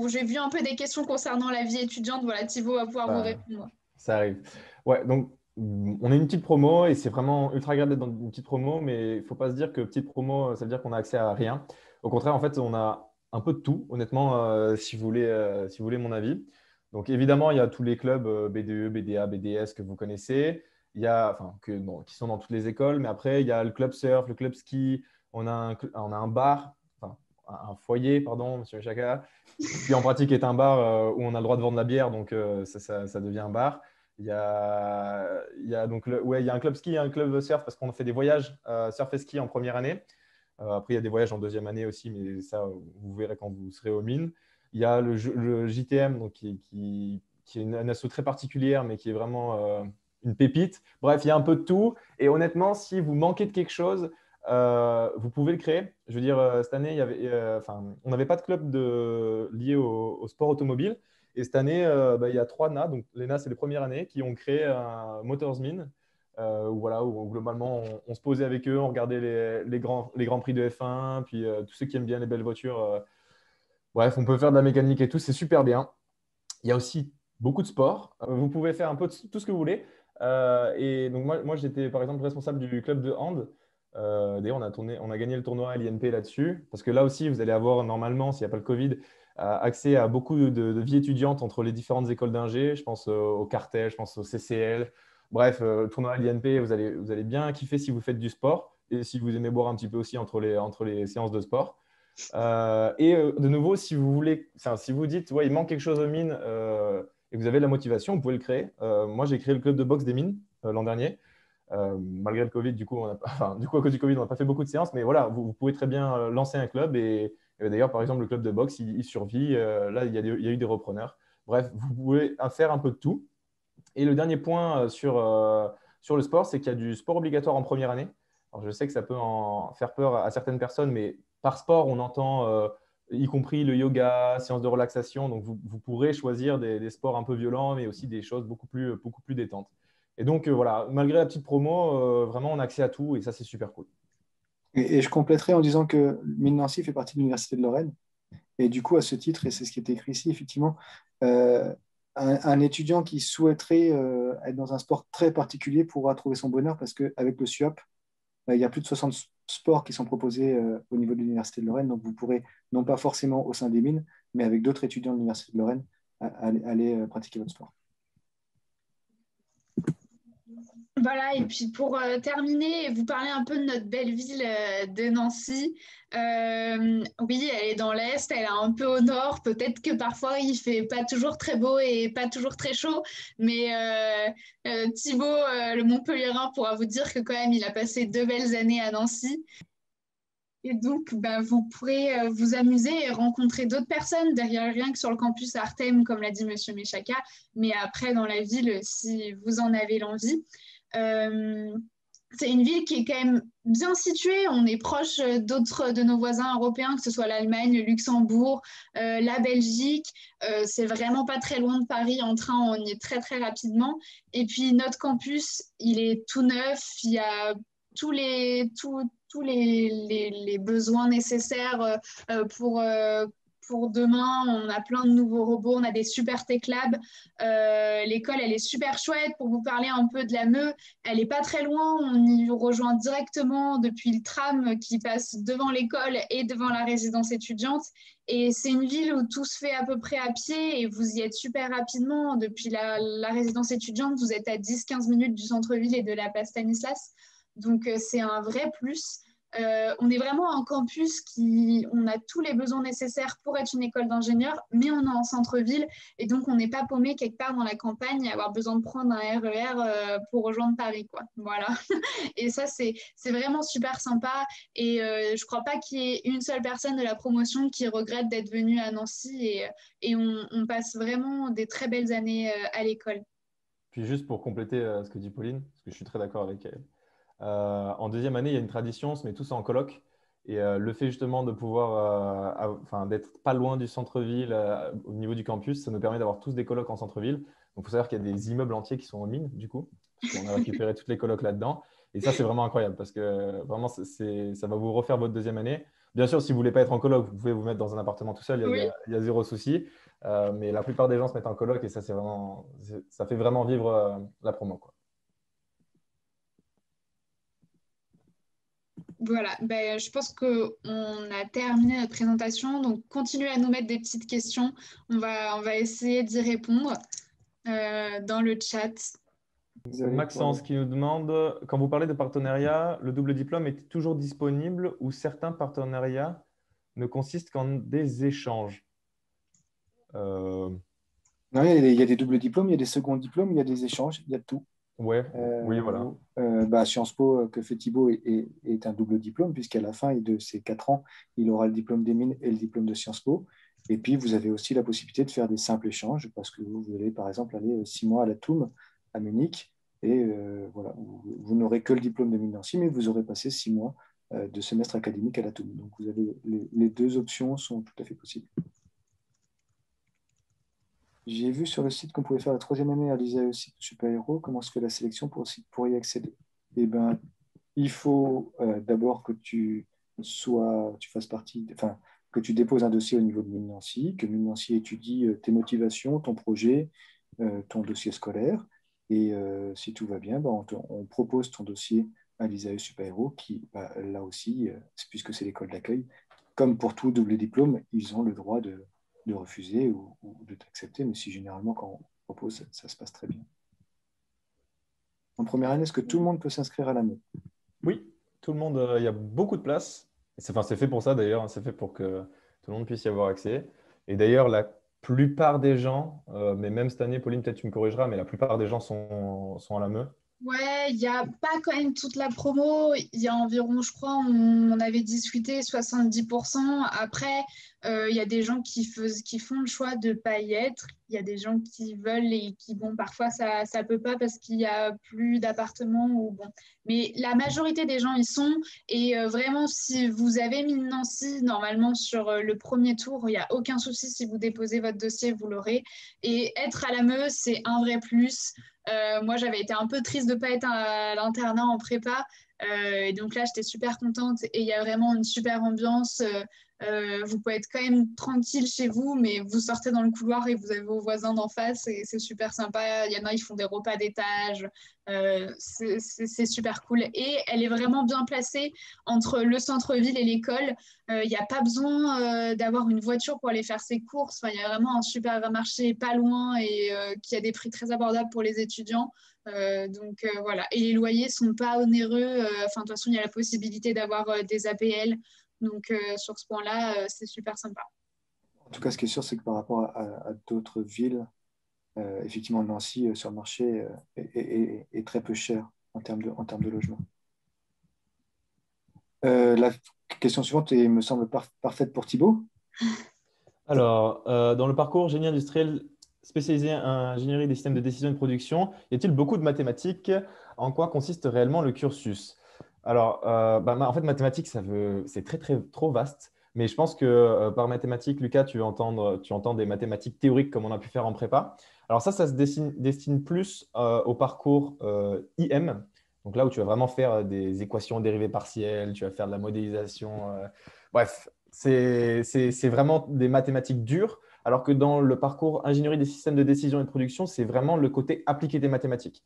j'ai vu un peu des questions concernant la vie étudiante. Voilà, Thibaut va pouvoir vous répondre. Ça arrive. Ouais, donc on est une petite promo et c'est vraiment ultra agréable d'être dans une petite promo, mais il ne faut pas se dire que petite promo, ça veut dire qu'on a accès à rien. Au contraire, en fait, on a un peu de tout, honnêtement, si vous voulez mon avis. Donc évidemment, il y a tous les clubs BDE, BDA, BDS que vous connaissez. Il y a, enfin, qui sont dans toutes les écoles, mais après, il y a le club surf, le club ski, on a un bar, enfin, un foyer, pardon, monsieur Chaka, qui en pratique est un bar où on a le droit de vendre la bière, donc ça devient un bar. Donc il y a un club ski et un club surf parce qu'on fait des voyages surf et ski en première année. Après, il y a des voyages en deuxième année aussi, mais ça, vous verrez quand vous serez aux mines. Il y a le JTM, donc, qui est une asso très particulière, mais qui est vraiment une pépite. Bref, il y a un peu de tout. Et honnêtement, si vous manquez de quelque chose, vous pouvez le créer. Je veux dire, cette année, on n'avait pas de club lié au sport automobile. Et cette année, il y a 3 NA, donc les NA, c'est les premières années, qui ont créé un Motorsmin, où globalement, on se posait avec eux, on regardait les grands prix de F1, puis tous ceux qui aiment bien les belles voitures. Bref, on peut faire de la mécanique et tout, c'est super bien. Il y a aussi beaucoup de sport. Vous pouvez faire un peu tout ce que vous voulez. Et donc, moi j'étais par exemple responsable du club de hand. D'ailleurs, on a gagné le tournoi LINP là-dessus. Parce que là aussi, vous allez avoir normalement, s'il n'y a pas le Covid, accès à beaucoup de vie étudiante entre les différentes écoles d'ingé. Je pense au Cartel, je pense au CCL. Bref, le tournoi LINP, vous allez bien kiffer si vous faites du sport et si vous aimez boire un petit peu aussi entre les séances de sport. De nouveau, si vous dites, ouais, il manque quelque chose aux mines et que vous avez de la motivation, vous pouvez le créer. Moi, j'ai créé le club de boxe des mines l'an dernier. Malgré le Covid, du coup, à cause du Covid, on n'a pas fait beaucoup de séances, mais voilà, vous pouvez très bien lancer un club. Et d'ailleurs, par exemple, le club de boxe, il survit. Là, il y a eu des repreneurs. Bref, vous pouvez faire un peu de tout. Et le dernier point sur le sport, c'est qu'il y a du sport obligatoire en première année. Alors, je sais que ça peut en faire peur à certaines personnes, mais par sport, on entend y compris le yoga, séance de relaxation. Donc, vous pourrez choisir des sports un peu violents, mais aussi des choses beaucoup plus détentes. Et donc, voilà, malgré la petite promo, vraiment, on a accès à tout et ça, c'est super cool. Et je compléterai en disant que Mine Nancy fait partie de l'Université de Lorraine. Et du coup, à ce titre, et c'est ce qui est écrit ici, effectivement, euh, un étudiant qui souhaiterait être dans un sport très particulier pourra trouver son bonheur parce qu'avec le SUAP, il y a plus de 60 sports qui sont proposés au niveau de l'Université de Lorraine. Donc, vous pourrez, non pas forcément au sein des mines, mais avec d'autres étudiants de l'Université de Lorraine, aller pratiquer votre sport. Voilà, et puis pour terminer, vous parler un peu de notre belle ville de Nancy. Oui, elle est dans l'Est, elle est un peu au nord. Peut-être que parfois il fait pas toujours très beau et pas toujours très chaud, mais Thibaut, le Montpellierin, pourra vous dire que quand même il a passé 2 belles années à Nancy. Et donc, bah, vous pourrez vous amuser et rencontrer d'autres personnes derrière rien que sur le campus Artem, comme l'a dit Monsieur Mechaka, mais après dans la ville si vous en avez l'envie. Euh, c'est une ville qui est quand même bien située. On est proche d'autres de nos voisins européens, que ce soit l'Allemagne, le Luxembourg, la Belgique. C'est vraiment pas très loin de Paris. En train, on y est très très rapidement. Et puis notre campus, il est tout neuf. Il y a tous les besoins nécessaires pour demain. On a plein de nouveaux robots, on a des super tech labs. L'école, elle est super chouette. Pour vous parler un peu de la Meu, elle n'est pas très loin. On y rejoint directement depuis le tram qui passe devant l'école et devant la résidence étudiante. Et c'est une ville où tout se fait à peu près à pied et vous y êtes super rapidement. Depuis la résidence étudiante, vous êtes à 10-15 minutes du centre-ville et de la place Stanislas. Donc, c'est un vrai plus. On est vraiment un campus on a tous les besoins nécessaires pour être une école d'ingénieurs, mais on est en centre-ville et donc on n'est pas paumé quelque part dans la campagne et avoir besoin de prendre un RER pour rejoindre Paris, quoi. Voilà. Et ça, c'est vraiment super sympa. Et je crois pas qu'il y ait une seule personne de la promotion qui regrette d'être venue à Nancy et on passe vraiment des très belles années à l'école. Puis juste pour compléter ce que dit Pauline, parce que je suis très d'accord avec elle. En deuxième année, il y a une tradition, on se met tous en coloc. Et le fait justement de pouvoir, d'être pas loin du centre-ville au niveau du campus, ça nous permet d'avoir tous des colocs en centre-ville. Donc, il faut savoir qu'il y a des immeubles entiers qui sont aux mines, du coup, parce qu'on a récupéré toutes les colocs là-dedans. Et ça, c'est vraiment incroyable parce que vraiment, ça va vous refaire votre deuxième année. Bien sûr, si vous ne voulez pas être en coloc, vous pouvez vous mettre dans un appartement tout seul, Oui. il y a zéro souci. Mais la plupart des gens se mettent en coloc et ça, ça fait vraiment vivre la promo, quoi. Voilà, ben, je pense qu'on a terminé notre présentation. Donc, continuez à nous mettre des petites questions. On va essayer d'y répondre dans le chat. Désolé Maxence qui nous demande, quand vous parlez de partenariat, le double diplôme est toujours disponible ou certains partenariats ne consistent qu'en des échanges? Non, il y a des doubles diplômes, il y a des seconds diplômes, il y a des échanges, il y a de tout. Ouais, oui, voilà. Sciences Po que fait Thibaut est un double diplôme, puisqu'à la fin de ces 4 ans, il aura le diplôme des mines et le diplôme de Sciences Po. Et puis, vous avez aussi la possibilité de faire des simples échanges, parce que vous allez, par exemple, aller 6 mois à la TUM, à Munich, et voilà, vous n'aurez que le diplôme de mine Nancy, mais vous aurez passé 6 mois de semestre académique à la TUM. Donc, vous avez les deux options sont tout à fait possibles. J'ai vu sur le site qu'on pouvait faire la 3e année à l'ISAE super-héros. Comment se fait la sélection pour y accéder? Eh ben, il faut d'abord que tu fasses partie, enfin, que tu déposes un dossier au niveau de Mine Nancy, que Mine Nancy étudie tes motivations, ton projet, ton dossier scolaire. Et si tout va bien, on propose ton dossier à l'ISAE super-héros qui, là aussi, puisque c'est l'école d'accueil, comme pour tout double diplôme, ils ont le droit de refuser ou de t'accepter, mais si généralement quand on propose, ça se passe très bien. En première année, est-ce que tout le monde peut s'inscrire à l'année? Oui, tout le monde, il y a beaucoup de place. C'est fait pour ça d'ailleurs, c'est fait pour que tout le monde puisse y avoir accès. Et d'ailleurs, la plupart des gens, mais même cette année, Pauline, peut-être tu me corrigeras, mais la plupart des gens sont à la MEU. Ouais, il n'y a pas quand même toute la promo. Il y a environ, je crois, on avait discuté 70%. Après, il y a des gens qui font le choix de ne pas y être. Il y a des gens qui veulent et qui, bon, parfois, ça ne peut pas parce qu'il n'y a plus d'appartements. Bon. Mais la majorité des gens y sont. Et vraiment, si vous avez mis Nancy, normalement, sur le premier tour, il n'y a aucun souci. Si vous déposez votre dossier, vous l'aurez. Et être à la MEU, c'est un vrai plus. Moi, j'avais été un peu triste de ne pas être à l'internat en prépa. Et donc là, j'étais super contente. Et il y a vraiment une super ambiance. Vous pouvez être quand même tranquille chez vous, mais vous sortez dans le couloir et vous avez vos voisins d'en face et c'est super sympa. Il y en a, ils font des repas d'étage. C'est super cool. Et elle est vraiment bien placée entre le centre-ville et l'école. Il n'y a pas besoin d'avoir une voiture pour aller faire ses courses. Enfin, il y a vraiment un supermarché pas loin et qui a des prix très abordables pour les étudiants. Voilà. Et les loyers sont pas onéreux. Enfin, de toute façon, il y a la possibilité d'avoir des APL. Donc, sur ce point-là, c'est super sympa. En tout cas, ce qui est sûr, c'est que par rapport à d'autres villes, effectivement, Nancy, sur le marché, est très peu cher en termes de logement. La question suivante me semble parfaite pour Thibaut. Alors, dans le parcours génie industriel spécialisé en ingénierie des systèmes de décision et de production, y a-t-il beaucoup de mathématiques? En quoi consiste réellement le cursus? Alors, en fait, mathématiques, c'est trop vaste. Mais je pense que par mathématiques, Lucas, tu entends des mathématiques théoriques comme on a pu faire en prépa. Alors ça se destine plus au parcours IM. Donc là où tu vas vraiment faire des équations dérivées partielles, tu vas faire de la modélisation. Bref, c'est vraiment des mathématiques dures, alors que dans le parcours ingénierie des systèmes de décision et de production, c'est vraiment le côté appliqué des mathématiques.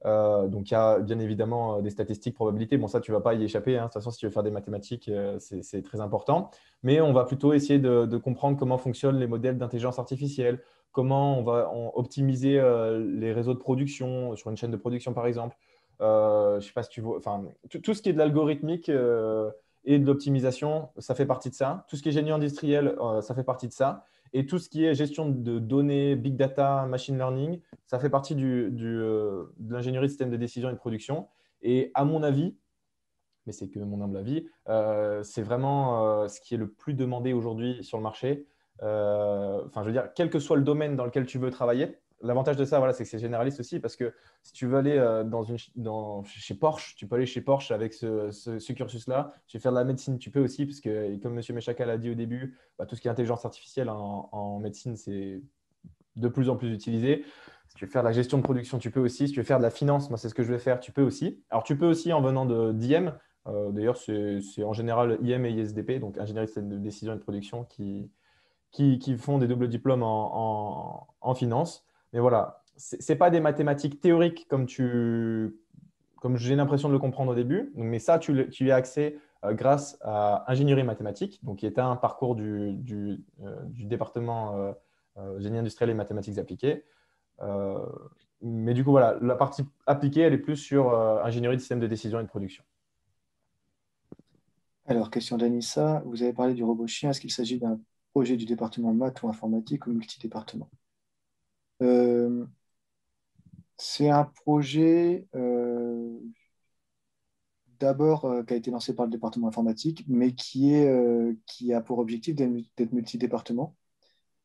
Donc, il y a bien évidemment des statistiques, probabilités. Bon, ça, tu ne vas pas y échapper, hein. De toute façon, si tu veux faire des mathématiques, c'est très important. Mais on va plutôt essayer de comprendre comment fonctionnent les modèles d'intelligence artificielle, comment on va optimiser les réseaux de production sur une chaîne de production, par exemple. Je ne sais pas si tu vois, enfin, tout ce qui est de l'algorithmique et de l'optimisation, ça fait partie de ça. Tout ce qui est génie industriel, ça fait partie de ça. Et tout ce qui est gestion de données, big data, machine learning, ça fait partie de l'ingénierie de système de décision et de production. Et à mon avis, mais c'est que mon humble avis, c'est vraiment ce qui est le plus demandé aujourd'hui sur le marché. Enfin, je veux dire, quel que soit le domaine dans lequel tu veux travailler, l'avantage de ça, voilà, c'est que c'est généraliste aussi, parce que si tu veux aller chez Porsche, tu peux aller chez Porsche avec ce cursus-là. Tu veux faire de la médecine, tu peux aussi, parce que, comme M. Mechaka l'a dit au début, tout ce qui est intelligence artificielle en médecine, c'est de plus en plus utilisé. Si tu veux faire de la gestion de production, tu peux aussi. Si tu veux faire de la finance, moi, c'est ce que je vais faire, tu peux aussi. Alors, tu peux aussi en venant d'IM. D'ailleurs, c'est en général IM et ISDP, donc ingénierie de décision et de production, qui font des doubles diplômes en finance. Mais voilà, ce n'est pas des mathématiques théoriques comme j'ai l'impression de le comprendre au début. Mais ça, tu y as accès grâce à ingénierie mathématique, donc qui est un parcours du département génie industriel et mathématiques appliquées. Euh, mais du coup, voilà, la partie appliquée, elle est plus sur ingénierie de système de décision et de production. Alors, question d'Anissa, vous avez parlé du robot chien. Est-ce qu'il s'agit d'un projet du département maths ou informatique ou multidépartement? Euh, c'est un projet d'abord qui a été lancé par le département informatique, mais qui a pour objectif d'être multidépartement.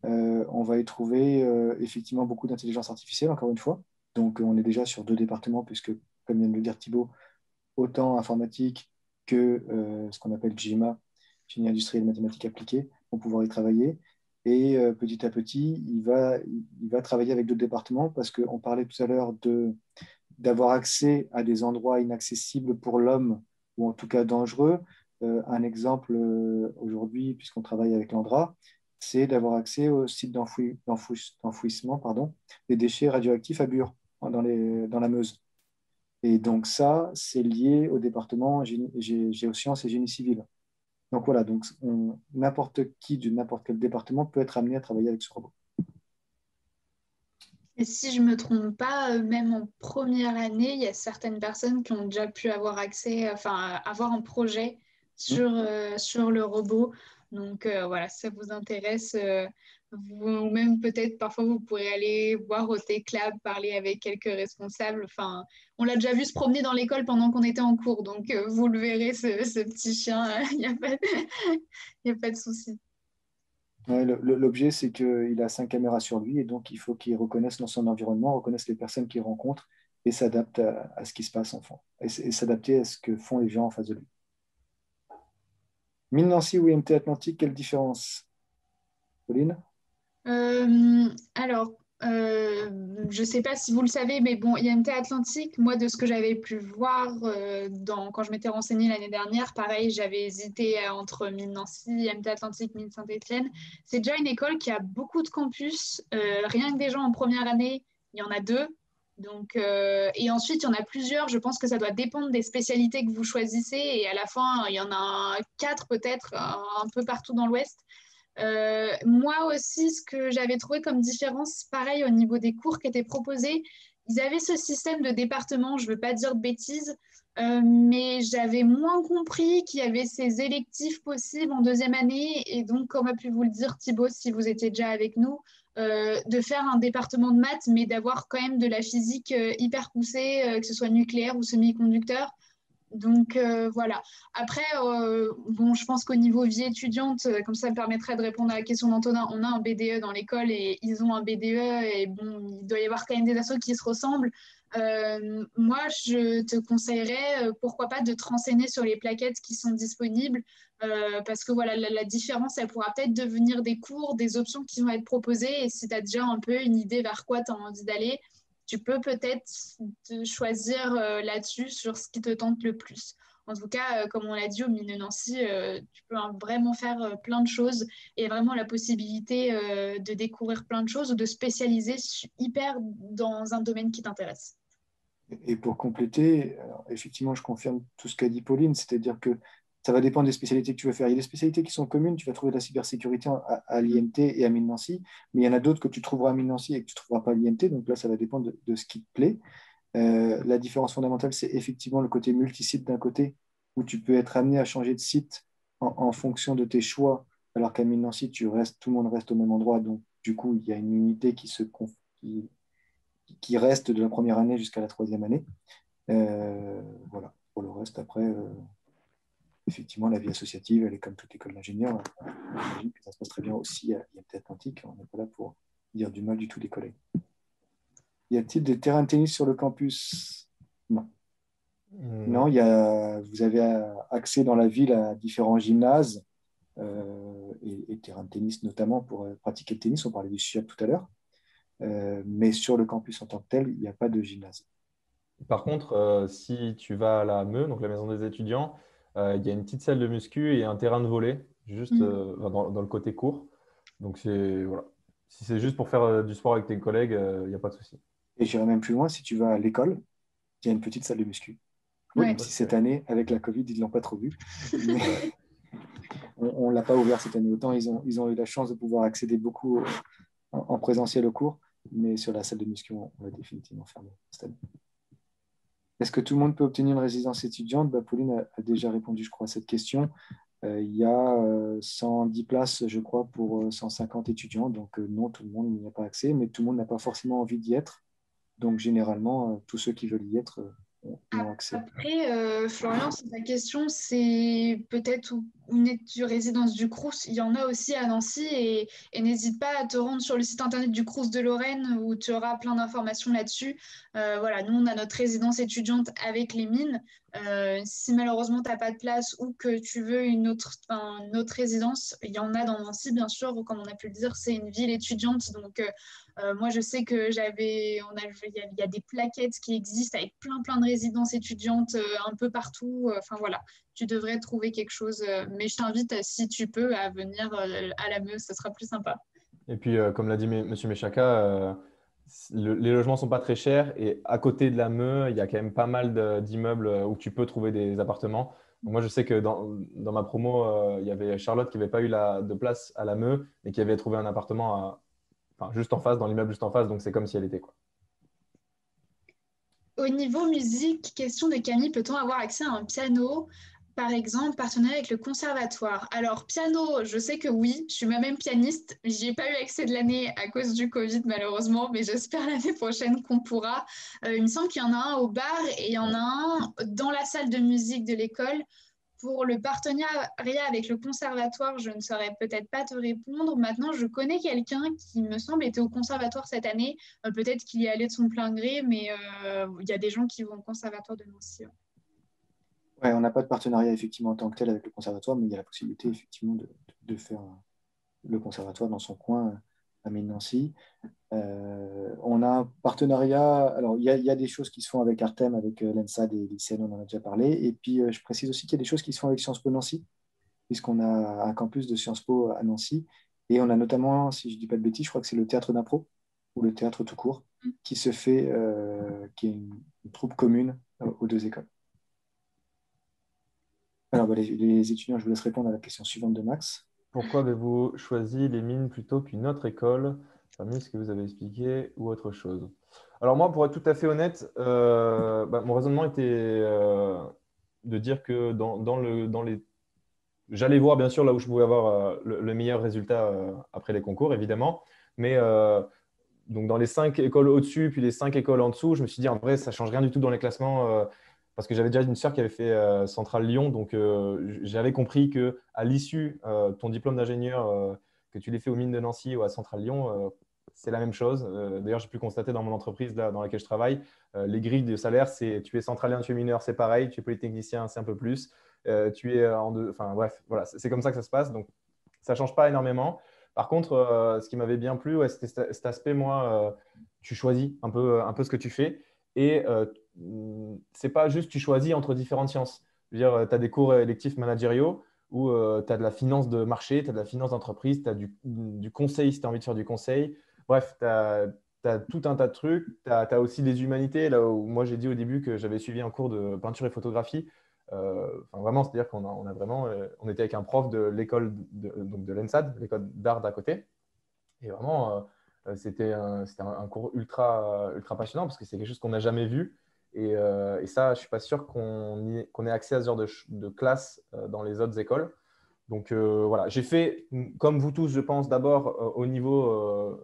On va y trouver effectivement beaucoup d'intelligence artificielle, encore une fois. Donc, on est déjà sur deux départements, puisque, comme vient de le dire Thibaut, autant informatique que ce qu'on appelle GIMA, génie industriel et mathématiques appliquées, vont pouvoir y travailler. Et petit à petit, il va travailler avec d'autres départements parce qu'on parlait tout à l'heure d'avoir accès à des endroits inaccessibles pour l'homme ou en tout cas dangereux. Un exemple aujourd'hui, puisqu'on travaille avec l'ANDRA, c'est d'avoir accès au site d'enfouissement des déchets radioactifs à Bure, dans la Meuse. Et donc ça, c'est lié au département géosciences et génie civil. Donc voilà, donc n'importe qui de n'importe quel département peut être amené à travailler avec ce robot. Et si je ne me trompe pas, même en première année, il y a certaines personnes qui ont déjà pu avoir accès, enfin, avoir un projet sur le robot. Donc voilà, si ça vous intéresse, ou même peut-être parfois vous pourrez aller voir au T-Club, parler avec quelques responsables. Enfin, on l'a déjà vu se promener dans l'école pendant qu'on était en cours, donc vous le verrez, ce petit chien, il n'y a pas y a pas de souci. Ouais, l'objet, c'est qu'il a 5 caméras sur lui et donc il faut qu'il reconnaisse dans son environnement, reconnaisse les personnes qu'il rencontre et s'adapte à ce qui se passe en fond et s'adapter à ce que font les gens en face de lui. Mine Nancy ou IMT Atlantique, quelle différence? Pauline? Alors, Je ne sais pas si vous le savez, mais bon, IMT Atlantique, moi, de ce que j'avais pu voir quand je m'étais renseignée l'année dernière, pareil, j'avais hésité entre mine Nancy, IMT Atlantique, mine Saint-Étienne. C'est déjà une école qui a beaucoup de campus. Rien que des gens en première année, il y en a deux. Donc, et ensuite, il y en a plusieurs. Je pense que ça doit dépendre des spécialités que vous choisissez. Et à la fin, il y en a quatre peut-être un peu partout dans l'Ouest. Moi aussi, ce que j'avais trouvé comme différence, pareil au niveau des cours qui étaient proposés, ils avaient ce système de département, je ne veux pas dire de bêtises, mais j'avais moins compris qu'il y avait ces électifs possibles en deuxième année. Et donc, comme a pu vous le dire Thibaut, si vous étiez déjà avec nous, de faire un département de maths, mais d'avoir quand même de la physique hyper poussée, que ce soit nucléaire ou semi-conducteur. Donc voilà. Après, bon, je pense qu'au niveau vie étudiante, comme ça me permettrait de répondre à la question d'Antonin, on a un BDE dans l'école et ils ont un BDE et bon, il doit y avoir quand même des assos qui se ressemblent. Moi, je te conseillerais, pourquoi pas, de te renseigner sur les plaquettes qui sont disponibles parce que voilà, la différence, elle pourra peut-être devenir des cours, des options qui vont être proposées et si tu as déjà un peu une idée vers quoi tu as envie d'aller, tu peux peut-être te choisir là-dessus sur ce qui te tente le plus. En tout cas, comme on l'a dit au Mine Nancy, tu peux vraiment faire plein de choses et vraiment la possibilité de découvrir plein de choses ou de spécialiser hyper dans un domaine qui t'intéresse. Et pour compléter, alors, effectivement, je confirme tout ce qu'a dit Pauline, c'est-à-dire que ça va dépendre des spécialités que tu veux faire. Il y a des spécialités qui sont communes, tu vas trouver de la cybersécurité à l'IMT et à Mine Nancy, mais il y en a d'autres que tu trouveras à Mine Nancy et que tu ne trouveras pas à l'IMT, donc là, ça va dépendre de ce qui te plaît. La différence fondamentale, c'est effectivement le côté multisite d'un côté, où tu peux être amené à changer de site en fonction de tes choix, alors qu'à Mine Nancy, tout le monde reste au même endroit, donc du coup, il y a une unité qui reste de la première année jusqu'à la troisième année. Voilà. Pour le reste, après, effectivement, la vie associative, elle est comme toute école d'ingénieur. J'imagine que ça se passe très bien aussi à IMT Atlantique. On n'est pas là pour dire du mal du tout des collègues. Y a-t-il des terrains de tennis sur le campus? Non. Non, vous avez accès dans la ville à différents gymnases et terrains de tennis notamment pour pratiquer le tennis. On parlait du SUAP tout à l'heure. Mais sur le campus en tant que tel, il n'y a pas de gymnase. Par contre, si tu vas à la MEU, donc la maison des étudiants, il y a une petite salle de muscu et un terrain de volley, juste dans le côté court. Donc, voilà. Si c'est juste pour faire du sport avec tes collègues, il n'y a pas de souci. Et j'irai même plus loin, si tu vas à l'école, il y a une petite salle de muscu. Ouais. Même si cette année, avec la Covid, ils ne l'ont pas trop vu. Mais on ne l'a pas ouvert cette année. Autant ils ont eu la chance de pouvoir accéder beaucoup en présentiel au cours, mais sur la salle de muscu, on l'a définitivement fermé cette année. Est-ce que tout le monde peut obtenir une résidence étudiante? Pauline a déjà répondu, je crois, à cette question. Il y a 110 places, je crois, pour 150 étudiants. Donc non, tout le monde n'y a pas accès, mais tout le monde n'a pas forcément envie d'y être. Donc généralement, tous ceux qui veulent y être ont accès. Après, Florian, si ta question, c'est peut-être une résidence du Crous. Il y en a aussi à Nancy et n'hésite pas à te rendre sur le site internet du Crous de Lorraine où tu auras plein d'informations là-dessus. Voilà, nous, on a notre résidence étudiante avec les mines. Si malheureusement, tu n'as pas de place ou que tu veux une autre résidence, il y en a dans Nancy, bien sûr. Comme on a pu le dire, c'est une ville étudiante. Donc, moi, je sais que il y a des plaquettes qui existent avec plein de résidences étudiantes un peu partout. Enfin, voilà, tu devrais trouver quelque chose. Mais je t'invite, si tu peux, à venir à la Meuse, ce sera plus sympa. Et puis, comme l'a dit Monsieur Mechaka, les logements ne sont pas très chers et à côté de la MEU, il y a quand même pas mal d'immeubles où tu peux trouver des appartements. Donc moi, je sais que dans ma promo, il y avait Charlotte qui n'avait pas eu de place à la MEU, mais qui avait trouvé un appartement enfin, juste en face, dans l'immeuble juste en face. Donc c'est comme si elle était, quoi. Au niveau musique, question de Camille, peut-on avoir accès à un piano, par exemple, partenariat avec le conservatoire? Alors, piano, je sais que oui, je suis moi-même pianiste. J'y ai pas eu accès de l'année à cause du Covid, malheureusement, mais j'espère l'année prochaine qu'on pourra. Il me semble qu'il y en a un au bar et il y en a un dans la salle de musique de l'école. Pour le partenariat avec le conservatoire, je ne saurais peut-être pas te répondre. Maintenant, je connais quelqu'un qui me semble était au conservatoire cette année. Peut-être qu'il y est allé de son plein gré, mais il y a des gens qui vont au conservatoire de Nancy. Ouais, on n'a pas de partenariat effectivement en tant que tel avec le conservatoire, mais il y a la possibilité effectivement de faire le conservatoire dans son coin à Mine Nancy. On a un partenariat. Alors, il y a des choses qui se font avec Artem, avec l'ENSAD et l'ICN, on en a déjà parlé. Et puis, je précise aussi qu'il y a des choses qui se font avec Sciences Po Nancy, puisqu'on a un campus de Sciences Po à Nancy. Et on a notamment, si je ne dis pas de bêtises, je crois que c'est le théâtre d'impro, ou le théâtre tout court, qui se fait, qui est une troupe commune aux deux écoles. Alors, les étudiants, je vous laisse répondre à la question suivante de Max. Pourquoi avez-vous choisi les mines plutôt qu'une autre école, parmi ce que vous avez expliqué, ou autre chose? Alors moi, pour être tout à fait honnête, mon raisonnement était de dire que dans les... J'allais voir bien sûr là où je pouvais avoir le meilleur résultat après les concours, évidemment, mais donc dans les 5 écoles au-dessus, puis les 5 écoles en dessous, je me suis dit en vrai, ça ne change rien du tout dans les classements parce que j'avais déjà une sœur qui avait fait Centrale Lyon, donc j'avais compris que à l'issue, ton diplôme d'ingénieur, que tu l'aies fait aux mines de Nancy ou à Centrale Lyon, c'est la même chose. D'ailleurs, j'ai pu constater dans mon entreprise là, dans laquelle je travaille, les grilles de salaire, c'est tu es centralien, tu es mineur, c'est pareil, tu es polytechnicien, c'est un peu plus. Tu es en deux, enfin bref, voilà, c'est comme ça que ça se passe, donc ça ne change pas énormément. Par contre, ce qui m'avait bien plu, ouais, c'était cet aspect, moi, tu choisis un peu ce que tu fais. Et c'est pas juste tu choisis entre différentes sciences. Je veux dire, tu as des cours électifs managériaux où tu as de la finance de marché, tu as de la finance d'entreprise, tu as du conseil si tu as envie de faire du conseil. Bref, tu as tout un tas de trucs. Tu as aussi des humanités, là où moi j'ai dit au début que j'avais suivi un cours de peinture et photographie. Enfin, vraiment, c'est-à-dire on a vraiment, on était avec un prof de l'école donc de l'ENSAD, l'école d'art d'à côté. Et vraiment, c'était un cours ultra passionnant parce que c'est quelque chose qu'on n'a jamais vu. Et ça, je ne suis pas sûr qu'on ait accès à ce genre de classe dans les autres écoles. Donc voilà, j'ai fait, comme vous tous, je pense, d'abord au niveau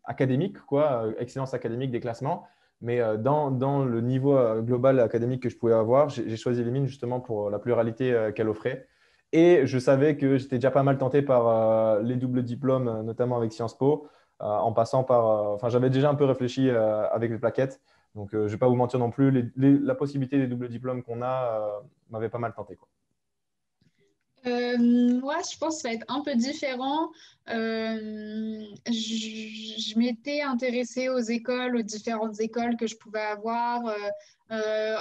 académique, quoi, excellence académique des classements. Mais dans le niveau global académique que je pouvais avoir, j'ai choisi les mines justement pour la pluralité qu'elle offrait. Et je savais que j'étais déjà pas mal tenté par les doubles diplômes, notamment avec Sciences Po, en passant par. Enfin, j'avais déjà un peu réfléchi avec les plaquettes. Donc, je ne vais pas vous mentir non plus, la possibilité des doubles diplômes qu'on a m'avait pas mal tenté, quoi. Moi, je pense que ça va être un peu différent. Je m'étais intéressée aux écoles, aux différentes écoles que je pouvais avoir.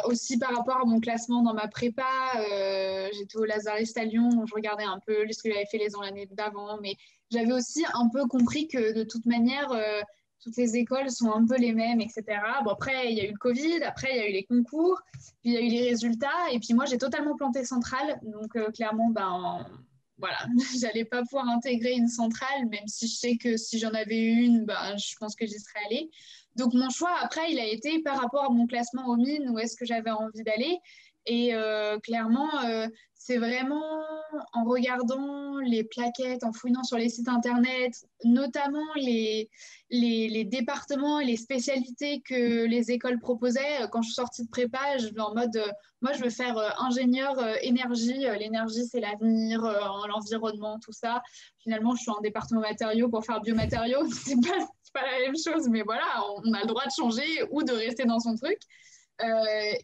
Aussi par rapport à mon classement dans ma prépa, j'étais au Lazariste à Lyon, où je regardais un peu ce que j'avais fait les ans l'année d'avant, mais j'avais aussi un peu compris que de toute manière, toutes les écoles sont un peu les mêmes, etc. Bon, après, il y a eu le Covid, après, il y a eu les concours. Puis il y a eu les résultats, et puis moi j'ai totalement planté centrale, donc clairement, ben voilà, j'allais pas pouvoir intégrer une centrale, même si je sais que si j'en avais eu une, ben, je pense que j'y serais allée. Donc mon choix après, il a été par rapport à mon classement aux mines, où est-ce que j'avais envie d'aller. Et clairement, c'est vraiment en regardant les plaquettes, en fouillant sur les sites internet, notamment les départements et les spécialités que les écoles proposaient. Quand je suis sortie de prépa, je vais en mode, moi, je veux faire ingénieur énergie. L'énergie, c'est l'avenir, l'environnement, tout ça. Finalement, je suis en département matériaux pour faire biomatériaux. C'est pas la même chose, mais voilà, on a le droit de changer ou de rester dans son truc.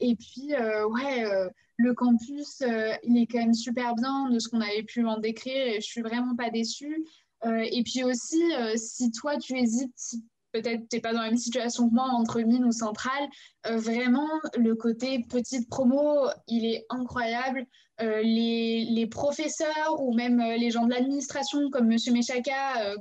Et puis, ouais, le campus, il est quand même super bien de ce qu'on avait pu en décrire et je suis vraiment pas déçue. Et puis aussi, si toi tu hésites, si peut-être tu n'es pas dans la même situation que moi entre mine ou centrale, vraiment le côté petite promo, il est incroyable. Les professeurs ou même les gens de l'administration comme Monsieur Mechaka,